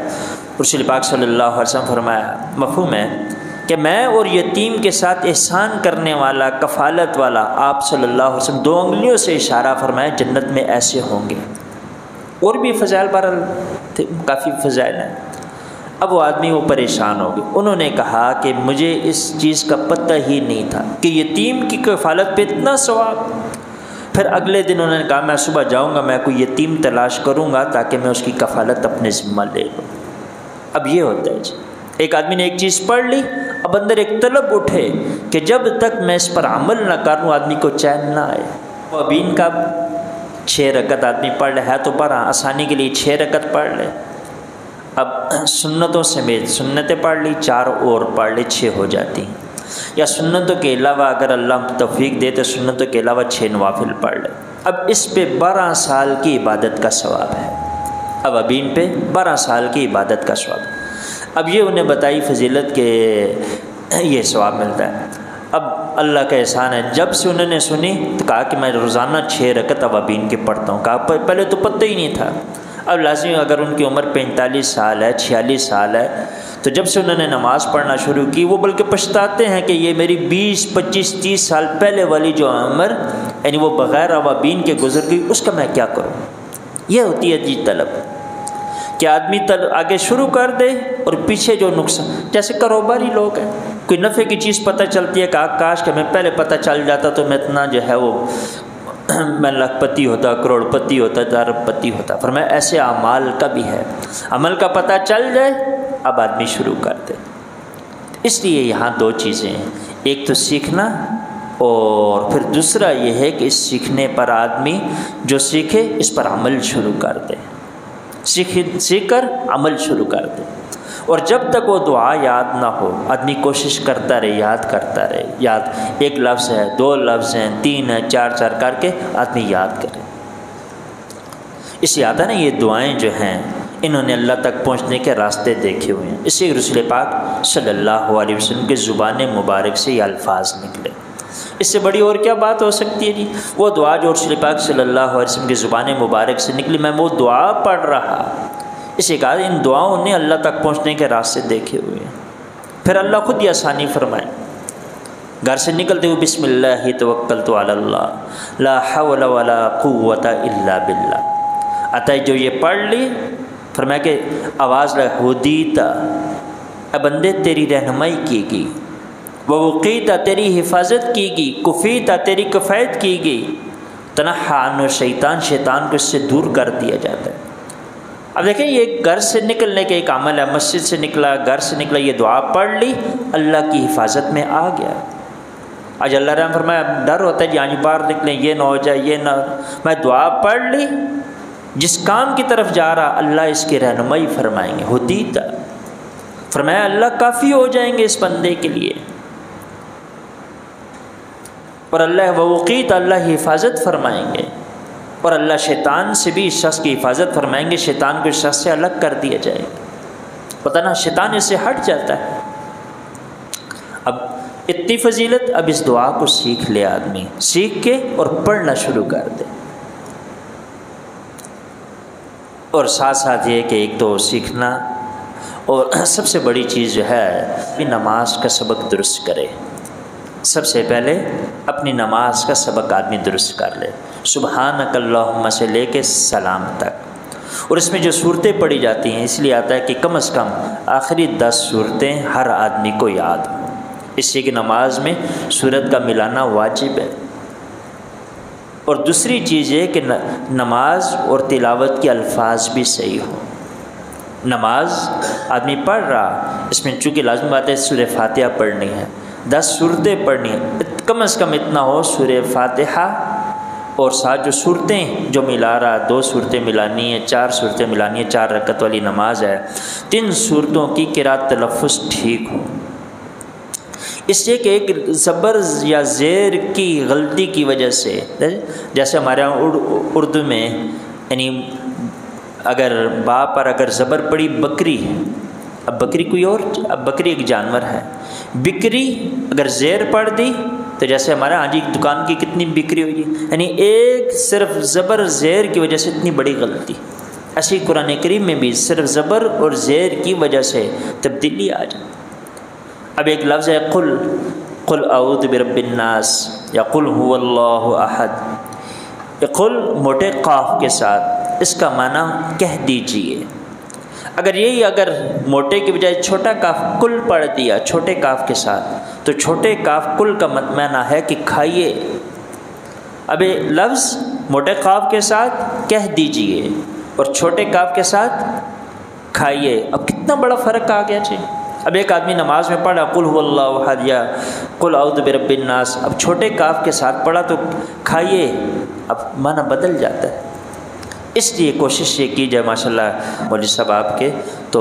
رسول پاک صلی اللہ علیہ وسلم فرمایا، مفہوم ہے کہ میں اور یتیم کے ساتھ احسان کرنے والا، کفالت والا، آپ صلی اللہ علیہ وسلم 2 انگلیوں سے اشارہ فرمایا جنت میں ایسے ہوں گے۔ اور بھی فضائل کافی فضائل ہیں۔ اب وہ آدمی وہ پریشان ہو گئے، انہوں نے کہا کہ مجھے اس چیز کا پتہ ہی نہیں تھا کہ یتیم کی کفالت پہ اتنا ثواب۔ پھر اگلے دن انہوں نے کہا میں صبح جاؤں گا، میں کوئی یتیم تلاش کروں گا تاکہ میں اس کی کفالت اپنے ذمہ لے لوں۔ اب یہ ہوتا ہے جی، ایک آدمی نے ایک چیز پڑھ لی، اب اندر ایک طلب اٹھے کہ جب تک میں اس پر عمل نہ کروں آدمی کو چین نہ آئے۔ وہ ابین کا 6 رکعت آدمی پڑھ لے، ہے تو پڑھا آسانی کے لیے 6 رکعت پڑھ لے، اب سنتوں سمیت سنتیں پڑھ لی، 4 اور پڑھ لے، 6 ہو جاتی ہیں، یا سنتوں کے علاوہ اگر اللہ توفیق دے تو سنتوں کے علاوہ 6 نوافل پڑھ لے۔ اب اس پہ 12 سال کی عبادت کا ثواب ہے، اب ابین پہ 12 سال کی عبادت کا ثواب۔ اب یہ انہیں بتائی فضیلت کہ یہ ثواب ملتا ہے۔ اب اللہ کا احسان ہے، جب سے انہوں نے سنی تو کہا کہ میں روزانہ 6 رکعت اوابین کے پڑھتا ہوں۔ کہا پہلے تو پتہ ہی نہیں تھا۔ اب لازمی اگر ان کی عمر 45 سال ہے، 46 سال ہے، تو جب سے انہوں نے نماز پڑھنا شروع کی وہ بلکہ پچھتاتے ہیں کہ یہ میری 20 25 30 سال پہلے والی جو عمر یعنی وہ بغیر اوابین کے گزر گئی، اس کا میں کیا کروں۔ یہ ہوتی ہے جی طلب کہ آدمی آگے شروع کر دے اور پیچھے جو نقصان، جیسے کاروباری لوگ ہیں، کوئی نفع کی چیز پتہ چلتی ہے کہ کاش کہ میں پہلے پتہ چل جاتا تو میں اتنا جو ہے وہ میں لاکھ پتی ہوتا، کروڑ پتی ہوتا، ارب پتی ہوتا۔ فرمایا ایسے اعمال کا بھی ہے، عمل کا پتہ چل جائے اب آدمی شروع کر دے۔ اس لیے یہاں 2 چیزیں ہیں، ایک تو سیکھنا اور پھر دوسرا یہ ہے کہ اس سیکھنے پر آدمی جو سیکھے اس پر عمل شروع کر دے، سیکھ کر عمل شروع کر دے۔ اور جب تک وہ دعا یاد نہ ہو آدمی کوشش کرتا رہے، یاد کرتا رہے، یاد 1 لفظ ہے، 2 لفظ ہیں، 3 ہے، 4 کر کے آدمی یاد کرے۔ اس لیے آتا نا یہ دعائیں جو ہیں انہوں نے اللہ تک پہنچنے کے راستے دیکھے ہوئے ہیں، اس سے رسول پاک صلی اللہ علیہ وسلم کے زبان مبارک سے یہ الفاظ نکلے۔ اس سے بڑی اور کیا بات ہو سکتی ہے جی؟ وہ دعا جو رسول پاک صلی اللہ علیہ وسلم کی زبان مبارک سے نکلی، میں وہ دعا پڑھ رہا، اسے کہا ان دعاؤں نے اللہ تک پہنچنے کے راستے دیکھے ہوئے ہیں۔ پھر اللہ خود ہی آسانی فرمائے، گھر سے نکلتے ہوئے بسم اللہ توکلت علی اللہ لا حول ولا قوت الا باللہ، عطا جو یہ پڑھ لی فرمایا کہ آواز لگا ہدیتا، اے بندے تیری رہنمائی کی گئی، ووقیتا تیری حفاظت کی گئی، کفیتا تیری کفایت کی گئی، تنحى عنہ شیطان، شیطان کو اس سے دور کر دیا جاتا ہے۔ اب دیکھیں یہ گھر سے نکلنے کا ایک عمل ہے، مسجد سے نکلا، گھر سے نکلا، یہ دعا پڑھ لی، اللہ کی حفاظت میں آ گیا۔ آج اللہ رحم فرمایا ڈر ہوتا ہے کہ آج باہر نکلیں یہ نہ ہو جائے، یہ نہ، میں دعا پڑھ لی، جس کام کی طرف جا رہا اللہ اس کی رہنمائی فرمائیں گے، ہدیتا فرمایا اللہ کافی ہو جائیں گے اس بندے کے لیے، اور اللہ ووقیت، اللہ حفاظت فرمائیں گے، اور اللہ شیطان سے بھی اس شخص کی حفاظت فرمائیں گے، شیطان کو اس شخص سے الگ کر دیا جائے گا، پتہ نا شیطان اس سے ہٹ جاتا ہے۔ اب اتنی فضیلت، اب اس دعا کو سیکھ لے آدمی، سیکھ کے اور پڑھنا شروع کر دے، اور ساتھ ساتھ یہ کہ ایک تو سیکھنا، اور سب سے بڑی چیز جو ہے کہ نماز کا سبق درست کرے۔ سب سے پہلے اپنی نماز کا سبق آدمی درست کر لے، سبحانک اللہم سے لے کے سلام تک، اور اس میں جو صورتیں پڑھی جاتی ہیں، اس لیے آتا ہے کہ کم از کم آخری 10 صورتیں ہر آدمی کو یاد ہوں، اس لیے کہ نماز میں صورت کا ملانا واجب ہے۔ اور دوسری چیز یہ کہ نماز اور تلاوت کے الفاظ بھی صحیح ہوں۔ نماز آدمی پڑھ رہا، اس میں چونکہ لازمی بات ہے سورہ فاتحہ پڑھنی ہے، 10 صورتیں پڑھنی ہیں، کم از کم اتنا ہو سورہ فاتحہ، اور ساتھ جو صورتیں جو ملا رہا، 2 صورتیں ملانی ہیں، 4 صورتیں ملانی ہیں، 4 رکعت والی نماز ہے، 3 صورتوں کی قرأت تلفظ ٹھیک ہو، اس لیے کہ ایک زبر یا زیر کی غلطی کی وجہ سے، جیسے ہمارے یہاں اردو میں یعنی اگر با پر اگر زبر پڑی بکری، اب بکری کوئی اور، اب بکری ایک جانور ہے، بکری اگر زیر پڑھ دی تو جیسے ہمارے ہاں جی دکان کی کتنی بکری ہوئی، یعنی ایک صرف زبر زیر کی وجہ سے اتنی بڑی غلطی۔ ایسی قرآن کریم میں بھی صرف زبر اور زیر کی وجہ سے تبدیلی آ جائے۔ اب ایک لفظ ہے قل اعوذ برب الناس یا قل هو اللہ احد، یہ قل موٹے قاف کے ساتھ، اس کا معنی کہہ دیجئے۔ اگر موٹے کی بجائے چھوٹا کاف کل پڑھ دیا چھوٹے کاف کے ساتھ، تو چھوٹے کاف کل کا معنی ہے کہ کھائیے۔ اب یہ لفظ موٹے قاف کے ساتھ کہہ دیجئے اور چھوٹے کاف کے ساتھ کھائیے، اب کتنا بڑا فرق آ گیا جی۔ اب ایک آدمی نماز میں پڑھا قل هو اللہ احد یا قل اعوذ برب الناس، اب چھوٹے کاف کے ساتھ پڑھا تو کھائیے، اب معنی بدل جاتا ہے۔ اس لیے کوشش یہ کی جائے ماشاءاللہ مولوی صاحب آپ کے، تو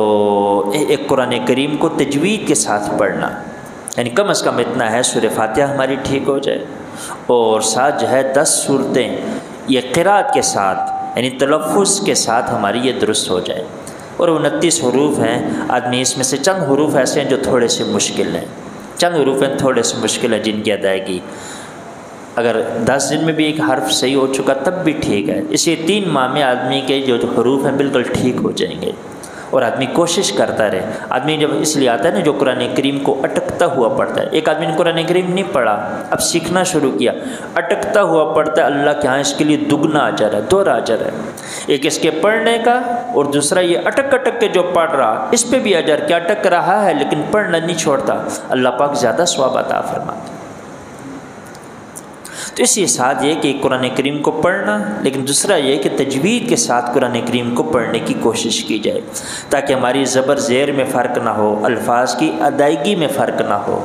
ایک قرآن کریم کو تجوید کے ساتھ پڑھنا، یعنی کم از کم اتنا ہے سورہ فاتحہ ہماری ٹھیک ہو جائے، اور ساتھ جو ہے 10 صورتیں یہ قرأت کے ساتھ یعنی تلفظ کے ساتھ ہماری یہ درست ہو جائے۔ اور 29 حروف ہیں، آدمی اس میں سے چند حروف ایسے ہیں جو تھوڑے سے مشکل ہیں، چند حروف ہیں تھوڑے سے مشکل ہیں جن کی ادائیگی اگر 10 دن میں بھی ایک حرف صحیح ہو چکا تب بھی ٹھیک ہے، اس لیے 3 ماہ میں آدمی کے جو حروف ہیں بالکل ٹھیک ہو جائیں گے، اور آدمی کوشش کرتا رہے۔ آدمی جب اس لیے آتا ہے نا جو قرآن کریم کو اٹکتا ہوا پڑھتا ہے، ایک آدمی نے قرآن کریم نہیں پڑھا، اب سیکھنا شروع کیا، اٹکتا ہوا پڑھتا ہے، اللہ کے ہاں اس کے لیے دگنا اجر ہے، 2 اجر ہے، ایک اس کے پڑھنے کا اور دوسرا یہ اٹک اٹک کے جو پڑھ رہا اس پہ بھی اجر، کیا اٹک رہا ہے لیکن پڑھنا نہیں چھوڑتا، اللہ پاک زیادہ ثواب عطا فرماتا ہے۔ تو اسی ساتھ یہ کہ قرآن کریم کو پڑھنا، لیکن دوسرا یہ کہ تجوید کے ساتھ قرآن کریم کو پڑھنے کی کوشش کی جائے تاکہ ہماری زبر زیر میں فرق نہ ہو، الفاظ کی ادائیگی میں فرق نہ ہو۔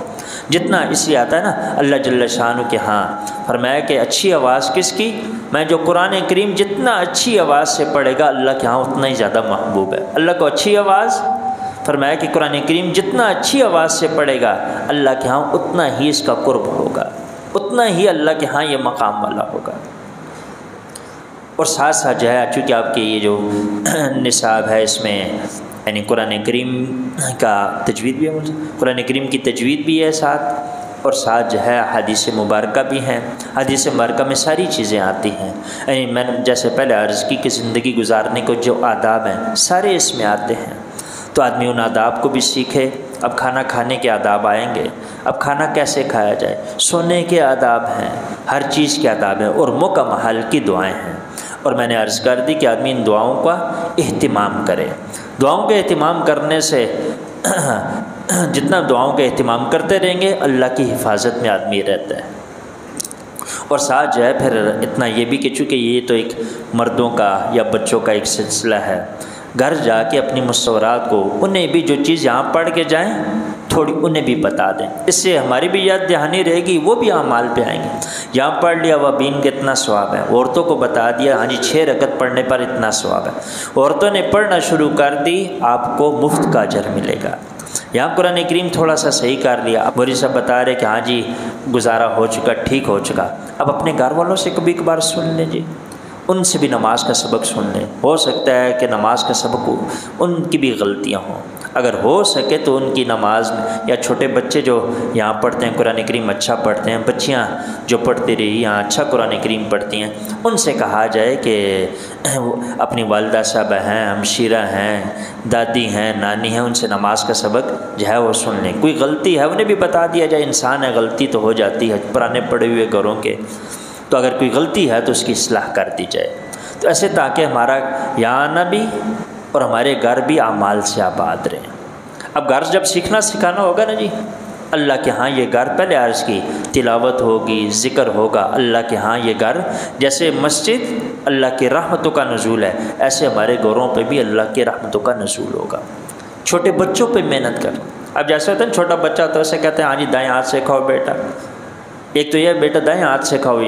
جتنا اس لیے آتا ہے نا اللہ جل شانہ کے ہاں فرمایا کہ اچھی آواز کس کی، میں جو قرآن کریم جتنا اچھی آواز سے پڑھے گا اللہ کے ہاں اتنا ہی زیادہ محبوب ہے۔ اللہ کو اچھی آواز، فرمایا کہ قرآن کریم جتنا اچھی آواز سے پڑھے گا اللہ کے ہاں اتنا ہی اس کا قرب ہوگا، اتنا ہی اللہ کے ہاں یہ مقام والا ہوگا۔ اور ساتھ ساتھ جو ہے چونکہ آپ کے یہ جو نصاب ہے اس میں یعنی قرآن کریم کا تجوید بھی ہے، قرآن کریم کی تجوید بھی ہے ساتھ، اور ساتھ جو ہے حدیث مبارکہ بھی ہیں، حدیث مبارکہ میں ساری چیزیں آتی ہیں، یعنی میں نے جیسے پہلے عرض کی کہ زندگی گزارنے کو جو آداب ہیں سارے اس میں آتے ہیں، تو آدمی ان آداب کو بھی سیکھے۔ اب کھانا کھانے کے آداب آئیں گے، اب کھانا کیسے کھایا جائے، سونے کے آداب ہیں، ہر چیز کے آداب ہیں، اور موقع محل کی دعائیں ہیں، اور میں نے عرض کر دی کہ آدمی ان دعاؤں کا اہتمام کرے۔ دعاؤں کے اہتمام کرنے سے جتنا دعاؤں کا اہتمام کرتے رہیں گے اللہ کی حفاظت میں آدمی رہتا ہے۔ اور ساتھ جو ہے پھر اتنا یہ بھی کہ چونکہ یہ تو ایک مردوں کا یا بچوں کا ایک سلسلہ ہے، گھر جا کے اپنی مصورات کو انہیں بھی جو چیز یہاں پڑھ کے جائیں تھوڑی انہیں بھی بتا دیں، اس سے ہماری بھی یاد دہانی رہے گی، وہ بھی اعمال پہ آئیں گے۔ یہاں پڑھ لیا وابین کا اتنا ثواب ہے، عورتوں کو بتا دیا ہاں جی 6 رکعت پڑھنے پر اتنا ثواب ہے، عورتوں نے پڑھنا شروع کر دی آپ کو مفت کا اجر ملے گا۔ یہاں قرآن کریم تھوڑا سا صحیح کر لیا، اب مولوی صاحب بتا رہے کہ ہاں جی گزارا ہو چکا، ٹھیک ہو چکا، اب اپنے گھر والوں سے کبھی کبھار سن لیں جی، ان سے بھی نماز کا سبق سن لیں، ہو سکتا ہے کہ نماز کا سبق ان کی بھی غلطیاں ہوں، اگر ہو سکے تو ان کی نماز یا چھوٹے بچے جو یہاں پڑھتے ہیں قرآن کریم اچھا پڑھتے ہیں، بچیاں جو پڑھتی رہی یہاں اچھا قرآن کریم پڑھتی ہیں، ان سے کہا جائے کہ اپنی والدہ صاحب ہیں، ہمشیرہ ہیں، دادی ہیں، نانی ہیں، ان سے نماز کا سبق جو ہے وہ سن لیں، کوئی غلطی ہے انہیں بھی بتا دیا جائے، انسان ہے غلطی تو ہو جاتی ہے پرانے پڑے ہوئے گھروں کے، تو اگر کوئی غلطی ہے تو اس کی اصلاح کر دی جائے، تو ایسے تاکہ ہمارا یہاں آنا بھی اور ہمارے گھر بھی اعمال سے آباد رہیں۔ اب گھر جب سیکھنا سکھانا ہوگا نا جی، اللہ کے ہاں یہ گھر، پہلے عرض کی تلاوت ہوگی، ذکر ہوگا، اللہ کے ہاں یہ گھر، جیسے مسجد اللہ کی رحمتوں کا نزول ہے، ایسے ہمارے گھروں پہ بھی اللہ کی رحمتوں کا نزول ہوگا۔ چھوٹے بچوں پہ محنت کر، اب جیسے ہوتا ہے چھوٹا بچہ تو اسے کہتے ہیں ہاں جی دائیں ہاتھ سے کھاؤ بیٹا، ایک تو یہ بیٹا دائیں ہاتھ سے کھاؤ،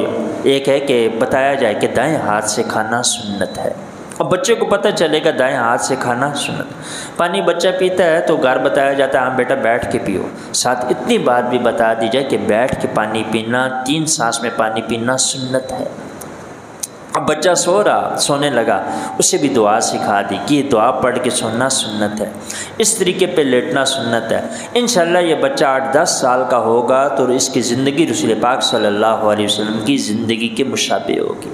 ایک ہے کہ بتایا جائے کہ دائیں ہاتھ سے کھانا سنت ہے، اب بچے کو پتہ چلے گا دائیں ہاتھ سے کھانا سنت۔ پانی بچہ پیتا ہے تو گھر بتایا جاتا ہے ہاں بیٹا بیٹھ کے پیو، ساتھ اتنی بات بھی بتا دی جائے کہ بیٹھ کے پانی پینا، 3 سانس میں پانی پینا سنت ہے۔ اب بچہ سو رہا، سونے لگا، اسے بھی دعا سکھا دی کہ یہ دعا پڑھ کے سونا سنت ہے، اس طریقے پہ لیٹنا سنت ہے۔ انشاءاللہ یہ بچہ 8-10 سال کا ہوگا تو اس کی زندگی رسول پاک صلی اللہ علیہ وسلم کی زندگی کے مشابہ ہوگی۔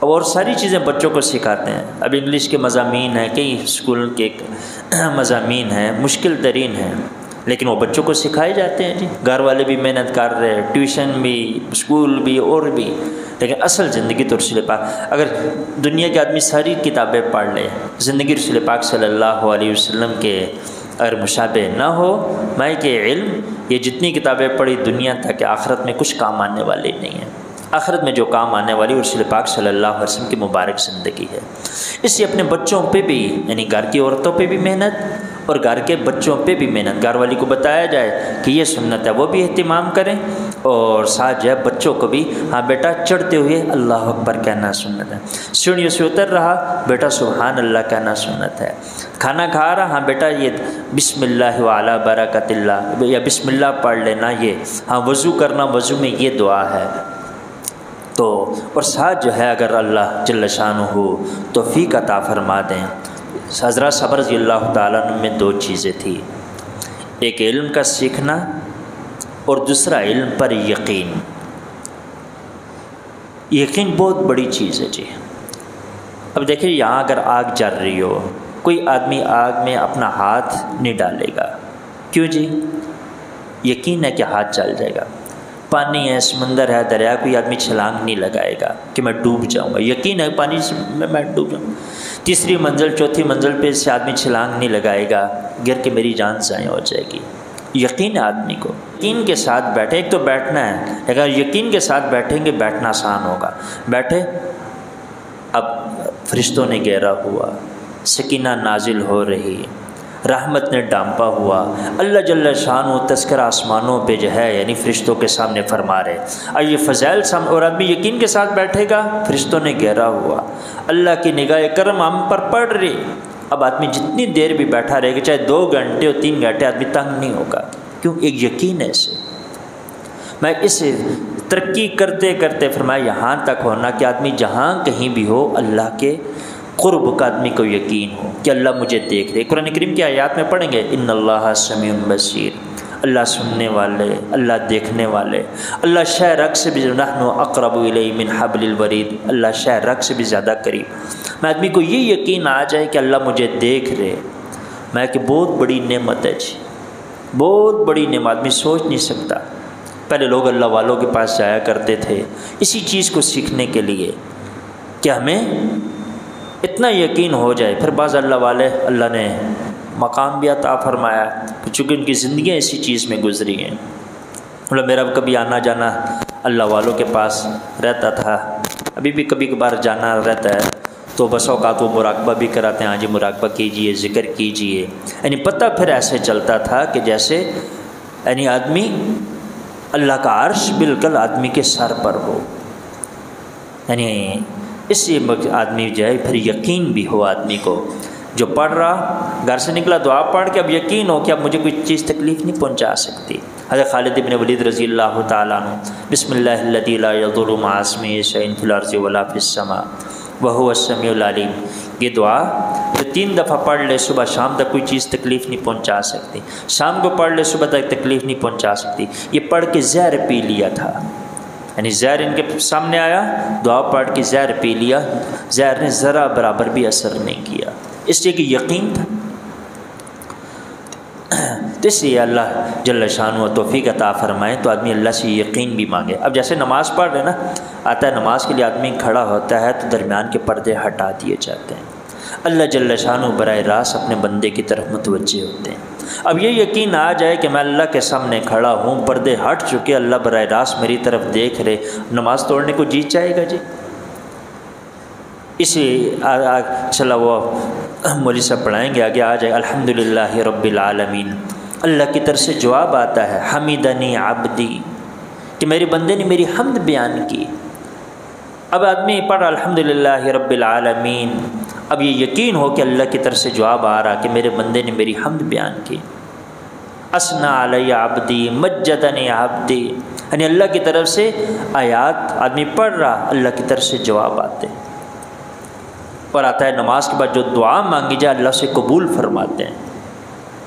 اور ساری چیزیں بچوں کو سکھاتے ہیں، اب انگلش کے مضامین ہیں، کئی اسکول کے مضامین ہیں، مشکل ترین ہیں، لیکن وہ بچوں کو سکھائے جاتے ہیں جی، گھر والے بھی محنت کر رہے ہیں، ٹیوشن بھی، اسکول بھی اور بھی، لیکن اصل زندگی تو رسول پاک، اگر دنیا کے آدمی ساری کتابیں پڑھ لے، زندگی رسول پاک صلی اللہ علیہ وسلم کے اگر مشابہ نہ ہو، میں کہ علم یہ جتنی کتابیں پڑھی دنیا تک آخرت میں کچھ کام آنے والے نہیں ہیں، آخرت میں جو کام آنے والی رسول پاک صلی اللہ علیہ وسلم کی مبارک زندگی ہے۔ اس لیے اپنے بچوں پہ بھی، یعنی گھر کی عورتوں پہ بھی محنت اور گھر کے بچوں پہ بھی محنت، گھر والی کو بتایا جائے کہ یہ سنت ہے وہ بھی اہتمام کریں، اور ساتھ جو ہے بچوں کو بھی ہاں بیٹا چڑھتے ہوئے اللہ اکبر کہنا سنت ہے، سیڑھیوں سے اتر رہا بیٹا سبحان اللہ کہنا سنت ہے، کھانا کھا رہا ہاں بیٹا یہ بسم اللہ وعلی برکت اللہ یا بسم اللہ پڑھ لینا، یہ ہاں وضو کرنا، وضو میں یہ دعا ہے، تو اور ساتھ جو ہے اگر اللہ جل شانہ توفیق عطا فرما دیں۔ حضرت صبر رضی اللہ تعالیٰ عنہ میں 2 چیزیں تھیں، ایک علم کا سیکھنا اور دوسرا علم پر یقین۔ یقین بہت بڑی چیز ہے جی۔ اب دیکھیں یہاں اگر آگ جل رہی ہو، کوئی آدمی آگ میں اپنا ہاتھ نہیں ڈالے گا، کیوں جی؟ یقین ہے کہ ہاتھ جل جائے گا۔ پانی ہے، سمندر ہے، دریا، کوئی آدمی چھلانگ نہیں لگائے گا کہ میں ڈوب جاؤں گا، یقین ہے پانی میں ڈوب جاؤں گا، 3ری منزل 4تھی منزل پہ سے آدمی چھلانگ نہیں لگائے گا، گر کے میری جان ضائع ہو جائے گی۔ یقین ہے آدمی کو، یقین کے ساتھ بیٹھے، ایک تو بیٹھنا ہے، اگر یقین کے ساتھ بیٹھیں گے بیٹھنا آسان ہوگا، بیٹھے اب فرشتوں نے گھیرا ہوا، سکینہ نازل ہو رہی، رحمت نے ڈانپا ہوا، اللہ جل شانہ تذکرہ آسمانوں پہ جو ہے یعنی فرشتوں کے سامنے فرما رہے، اور یہ فضائل سامنے، اور آدمی یقین کے ساتھ بیٹھے گا، فرشتوں نے گھیرا ہوا، اللہ کی نگاہ کرم ہم پر پڑ رہی، اب آدمی جتنی دیر بھی بیٹھا رہے گا، چاہے 2 گھنٹے اور 3 گھنٹے، آدمی تنگ نہیں ہوگا، کیوں؟ ایک یقین ہے اسے۔ میں اس ترقی کرتے کرتے فرمایا یہاں تک ہونا کہ آدمی جہاں کہیں بھی ہو اللہ کے قرب کا آدمی کو یقین ہو کہ اللہ مجھے دیکھ رہے۔ قرآن کریم کی آیات میں پڑھیں گے ان اللہ سمیع بصیر، اللہ سننے والے، اللہ دیکھنے والے، اللہ شہ رگ سے بھی نحن اقرب الیہ من حبل الورید، اللہ شہ رگ سے بھی زیادہ قریب۔ میں آدمی کو یہ یقین آ جائے کہ اللہ مجھے دیکھ رہے، میں کہ بہت بڑی نعمت ہے جی، بہت بڑی نعمت، آدمی سوچ نہیں سکتا۔ پہلے لوگ اللہ والوں کے پاس جایا کرتے تھے اسی چیز کو سیکھنے کے لیے کہ ہمیں اتنا یقین ہو جائے، پھر بعض اللہ والے اللہ نے مقام بھی عطا فرمایا، چونکہ ان کی زندگیاں اسی چیز میں گزری ہیں۔ مطلب میرا کبھی آنا جانا اللہ والوں کے پاس رہتا تھا، ابھی بھی کبھی کبھار جانا رہتا ہے، تو بس اوقات وہ مراقبہ بھی کراتے ہیں، ہاں جی مراقبہ کیجئے، ذکر کیجئے، یعنی پتہ پھر ایسے چلتا تھا کہ جیسے یعنی آدمی اللہ کا عرش بالکل آدمی کے سر پر ہو، یعنی اس لیے آدمی جو ہے پھر یقین بھی ہو آدمی کو، جو پڑھ رہا گھر سے نکلا دعا پڑھ کے اب یقین ہو کہ اب مجھے کوئی چیز تکلیف نہیں پہنچا سکتی. حضرت خالد بن ولید رضی اللہ تعالیٰ عنہ بسم اللہ الذی لا یضر مع اسمہ شیء فی الارض ولا فی السماء وہو السمیع العلیم، یہ دعا جو 3 دفعہ پڑھ لے صبح شام تک کوئی چیز تکلیف نہیں پہنچا سکتی، شام کو پڑھ لے صبح تک تکلیف نہیں پہنچا سکتی. یہ پڑھ کے زہر پی لیا تھا، یعنی زہر ان کے سامنے آیا، دعا پڑھ کے زہر پی لیا، زہر نے ذرا برابر بھی اثر نہیں کیا، اس لیے کہ یقین تھا. تو اس لیے اللہ جل شانہ توفیق عطا فرمائے تو آدمی اللہ سے یقین بھی مانگے. اب جیسے نماز پڑھ رہے نا، آتا ہے نماز کے لیے آدمی کھڑا ہوتا ہے تو درمیان کے پردے ہٹا دیے جاتے ہیں. اللہ جل شانہ براہ راست اپنے بندے کی طرف متوجہ ہوتے ہیں. اب یہ یقین آ جائے کہ میں اللہ کے سامنے کھڑا ہوں، پردے ہٹ چکے، اللہ براہ راست میری طرف دیکھ رہے، نماز توڑنے کو جی چاہے گا جی؟ اسی چلا وہ مولوی صاحب پڑھائیں گے آگے، آ جائے الحمدللہ رب العالمین، اللہ کی طرف سے جواب آتا ہے حمیدنی عبدی، کہ میرے بندے نے میری حمد بیان کی. اب آدمی پڑھ الحمدللہ رب العالمین، اب یہ یقین ہو کہ اللہ کی طرف سے جواب آ رہا کہ میرے بندے نے میری حمد بیان کی. اسنا علی عبدی مجدنی عبدی، یعنی اللہ کی طرف سے آیات آدمی پڑھ رہا، اللہ کی طرف سے جواب آتے. اور آتا ہے نماز کے بعد جو دعا مانگی جائے اللہ سے قبول فرماتے ہیں.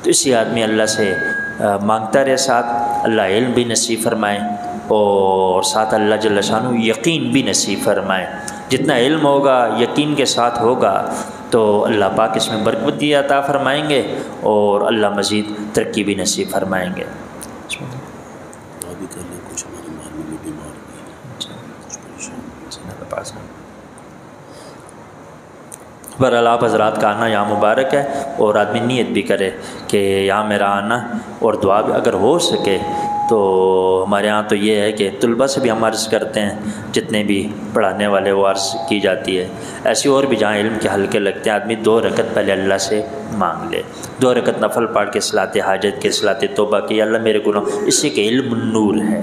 تو اسی آدمی اللہ سے مانگتا رہے، ساتھ اللہ علم بھی نصیب فرمائے اور ساتھ اللہ جل شانہ یقین بھی نصیب فرمائے. جتنا علم ہوگا یقین کے ساتھ ہوگا تو اللہ پاک اس میں برکت بھی عطا فرمائیں گے اور اللہ مزید ترقی بھی نصیب فرمائیں گے. بہرحال آپ حضرات کا آنا یہاں مبارک ہے اور آدمی نیت بھی کرے کہ یہاں میرا آنا اور دعا بھی اگر ہو سکے تو ہمارے ہاں تو یہ ہے کہ طلباء سے بھی ہم عرض کرتے ہیں، جتنے بھی پڑھانے والے وہ عرض کی جاتی ہے. ایسی اور بھی جہاں علم کے حلقے لگتے ہیں آدمی 2 رکعت پہلے اللہ سے مانگ لے، 2 رکعت نفل پڑھ کے صلاۃ حاجت کے صلاۃ توبہ کی، اللہ میرے گناہ، اس سے کہ علم نور ہے.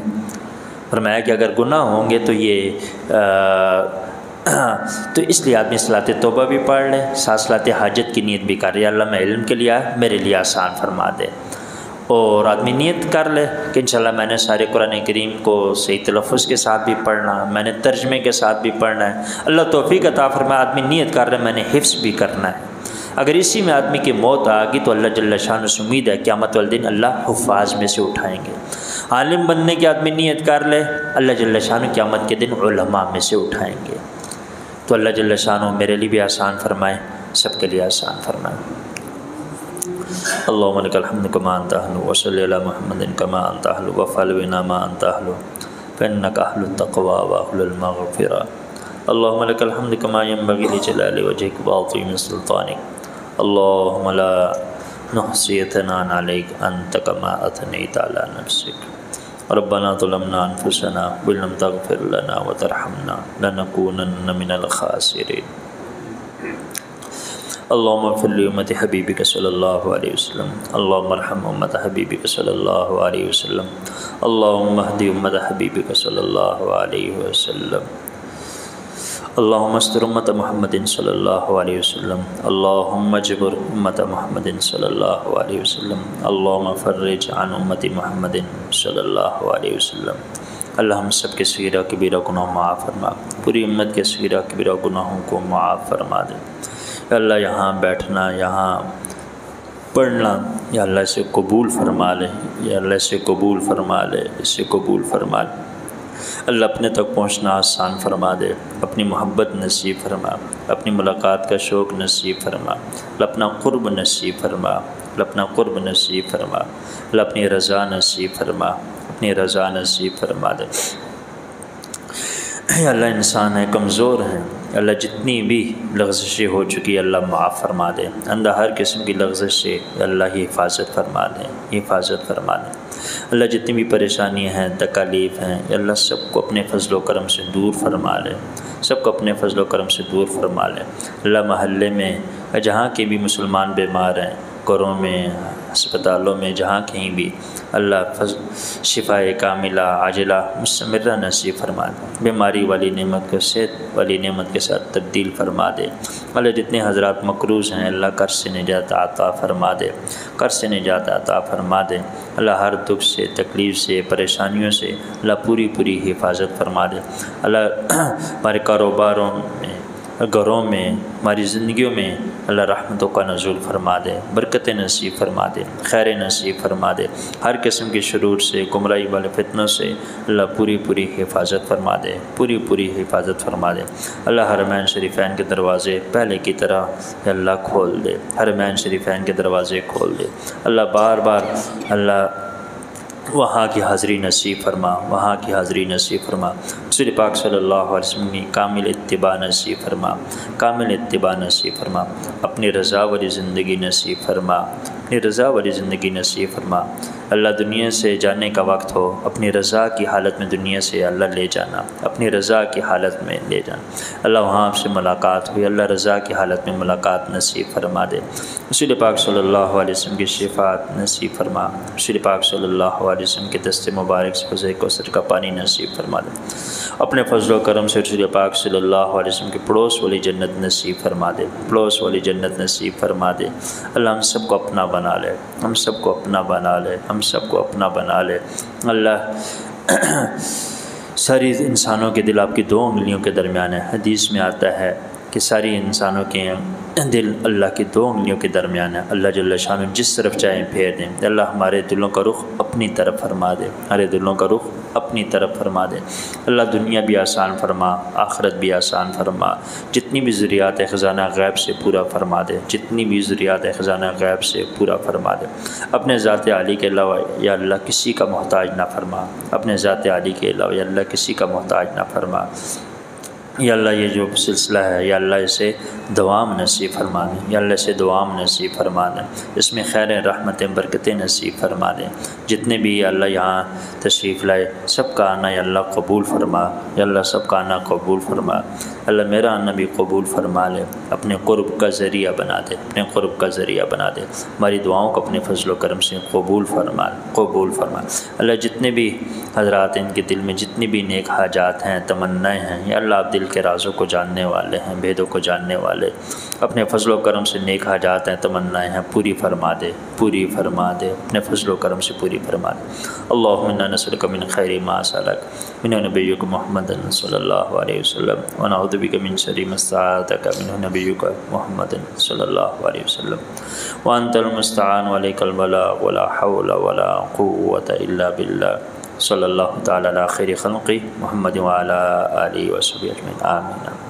فرمایا کہ اگر گناہ ہوں گے تو یہ تو اس لیے آدمی صلاۃ توبہ بھی پڑھ لے، ساتھ صلاۃ حاجت کی نیت بھی کر رہی ہے اللہ میں علم کے لیے میرے لیے آسان فرما دے. اور آدمی نیت کر لے کہ انشاءاللہ میں نے سارے قرآن کریم کو صحیح تلفظ کے ساتھ بھی پڑھنا، میں نے ترجمے کے ساتھ بھی پڑھنا ہے. اللہ توفیق عطا فرمائے، آدمی نیت کر رہے میں نے حفظ بھی کرنا ہے. اگر اسی میں آدمی کی موت آ گئی تو اللہ جل شانہ سے امید ہے قیامت والے دن اللہ حفاظ میں سے اٹھائیں گے. عالم بننے کی آدمی نیت کر لے، اللہ جل شانہ قیامت کے دن علماء میں سے اٹھائیں گے. تو اللہ جل شانہ میرے لیے بھی آسان فرمائے، سب کے لیے آسان فرمائے. اللہم لک الحمد کما انت اہل وصلی علی محمد کما انت اہل وفعل بنا ما انت اہل فانک اہل التقوی واہل المغفرہ. اللہم لک الحمد کما ینبغی لجلال وجہک وعظیم سلطانک. اللہم لا نحصی ثناء علیک انت کما اثنیت علی نفسک. ربنا ظلمنا انفسنا وان لم تغفر لنا وترحمنا لنکونن من الخاسرین. اللہم اغفر لامت حبیبک صلی اللہ علیہ وسلم. اللہم ارحم امت حبیبک صلی اللہ علیہ وسلم. اللہم اہدی امت حبیبک صلی اللہ علیہ وسلم. اللہم استر امت محمد صلی اللہ علیہ وسلم. اللہم اجبر امت محمد صلی اللہ علیہ وسلم. اللہم فرج عن امت محمد صلی اللہ علیہ وسلم. اللہ ہم سب کے صغیرہ کبیرہ گناہ معاف فرما، پوری امت کے صغیرہ کبیرہ گناہوں کو معاف فرما دے. یا اللہ یہاں بیٹھنا، یہاں پڑھنا، یا اللہ اسے قبول فرما لے، یا اللہ اسے قبول فرما لے، اسے قبول فرما لے. اللہ اپنے تک پہنچنا آسان فرما دے، اپنی محبت نصیب فرما، اپنی ملاقات کا شوق نصیب فرما، اللہ اپنا قرب نصیب فرما، اللہ اپنا قرب نصیب فرما، اللہ اپنی رضا نصیب فرما، اپنی رضا نصیب فرما دے. اللہ انسان ہے، کمزور ہیں، اللہ جتنی بھی لغزشیں ہو چکی اللہ معاف فرما دے. اندر ہر قسم کی لغزش سے اللہ ہی حفاظت فرما دے، حفاظت فرما دے. اللہ جتنی بھی پریشانیاں ہیں، تکالیف ہیں، اللہ سب کو اپنے فضل و کرم سے دور فرما لے، سب کو اپنے فضل و کرم سے دور فرما لے. اللہ محلے میں جہاں کے بھی مسلمان بیمار ہیں، گھروں میں، ہسپتالوں میں، جہاں کہیں بھی اللہ شفاء کاملہ عاجلہ مستمرہ نصیب فرما دے، بیماری والی نعمت کو صحت والی نعمت کے ساتھ تبدیل فرما دے۔ اللہ جتنے حضرات مقروض ہیں اللہ قرض سے نجات عطا فرما دے، قرض سے نجات عطا فرما دے۔ اللہ ہر دکھ سے، تکلیف سے، پریشانیوں سے اللہ پوری حفاظت فرما دے۔ اللہ ہمارے کاروباروں میں، گھروں میں، ہماری زندگیوں میں اللہ رحمتوں کا نزول فرما دے، برکت نصیب فرما دے، خیر نصیب فرما دے۔ ہر قسم کے شرور سے، گمراہی والے فتنوں سے اللہ پوری حفاظت فرما دے، پوری حفاظت فرما دے۔ اللہ حرمین شریفین کے دروازے پہلے کی طرح اللہ کھول دے، حرمین شریفین کے دروازے کھول دے۔ اللہ بار اللہ وہاں کی حاضری نصیب فرما، وہاں کی حاضری نصیب فرما۔ رسول پاک صلی اللہ علیہ وسلم کی کامل اتباع نصیب فرما، کامل اتباع نصیب فرما۔ اپنی رضا والی زندگی نصیب فرما، اپنی رضا والی زندگی نصیب فرما۔ اللہ دنیا سے جانے کا وقت ہو، اپنی رضا کی حالت میں دنیا سے اللہ لے جانا، اپنی رضا کی حالت میں لے جانا۔ اللہ وہاں آپ سے ملاقات ہوئی، اللہ رضا کی حالت میں ملاقات نصیب فرما دے۔ رسول پاک صلی اللہ علیہ وسلم کی شفاعت نصیب فرما، رسول پاک صلی اللہ علیہ وسلم کے دست مبارک سے حوض کوثر کا پانی نصیب فرما دے۔ اپنے فضل و کرم سے رسول پاک صلی اللہ علیہ وسلم کے پڑوس والی جنت نصیب فرما دے، پڑوس والی جنت نصیب فرما دے۔ اللہ ہم سب کو اپنا بنا لے، ہم سب کو اپنا بنا لے، ہم سب کو اپنا بنا لے۔ اللہ ساری انسانوں کے دل آپ کی 2 انگلیوں کے درمیان ہے۔ حدیث میں آتا ہے کہ ساری انسانوں کے دل اللہ کی 2 انگلیوں کے درمیان ہے۔ اللہ جل شانہ جس طرف چاہیں پھیر دیں۔ اللہ ہمارے دلوں کا رخ اپنی طرف فرما دے، ہمارے دلوں کا رخ اپنی طرف فرما دے۔ اللہ دنیا بھی آسان فرما، آخرت بھی آسان فرما۔ جتنی بھی ذریعات خزانہ غیب سے پورا فرما دے، جتنی بھی ذریعات خزانہ غیب سے پورا فرما دے۔ اپنے ذات عالی کے علاوہ یا اللہ کسی کا محتاج نہ فرما، اپنے ذات عالی کے علاوہ یا اللہ کسی کا محتاج نہ فرما۔ یا اللہ یہ جو سلسلہ ہے یا اللہ اسے دوام نصیب فرما دیں، یا اللہ اسے دوام نصیب فرما دیں، اس میں خیر رحمتیں برکتیں نصیب فرما دیں۔ جتنے بھی یا اللہ یہاں تشریف لائے سب کا آنا یا اللہ قبول فرما، یا اللہ سب کا آنا قبول فرما۔ اللہ میرا آنا بھی قبول فرما لے، اپنے قرب کا ذریعہ بنا دے، اپنے قرب کا ذریعہ بنا دے۔ ہماری دعاؤں کو اپنے فضل و کرم سے قبول فرما، قبول فرما۔ اللہ جتنے بھی حضرات ان کے دل میں جتنی بھی نیک حاجات ہیں، تمنائیں ہیں، یا اللہ آپ دل کے رازوں کو جاننے والے ہیں، بھیدوں کو جاننے والے، اپنے فضل و کرم سے نیک حاجات ہیں، تمنائیں ہیں، پوری فرما دے، پوری فرما دے، اپنے فضل و کرم سے پوری فرما دے۔ اللہم انا نسألک من خیر ما سألک من نبیک محمد صلی اللہ علیہ وسلم ونعوذ بک من شر ما استعاذک منہ نبیک محمد صلی اللہ علیہ وسلم وانت المستعان وعلیک البلاغ ولا حول ولا قوة الا باللہ صلی اللہ تعالی علی خیر خلقہ محمد وعلی آلہ وصحبہ اجمعین آمین۔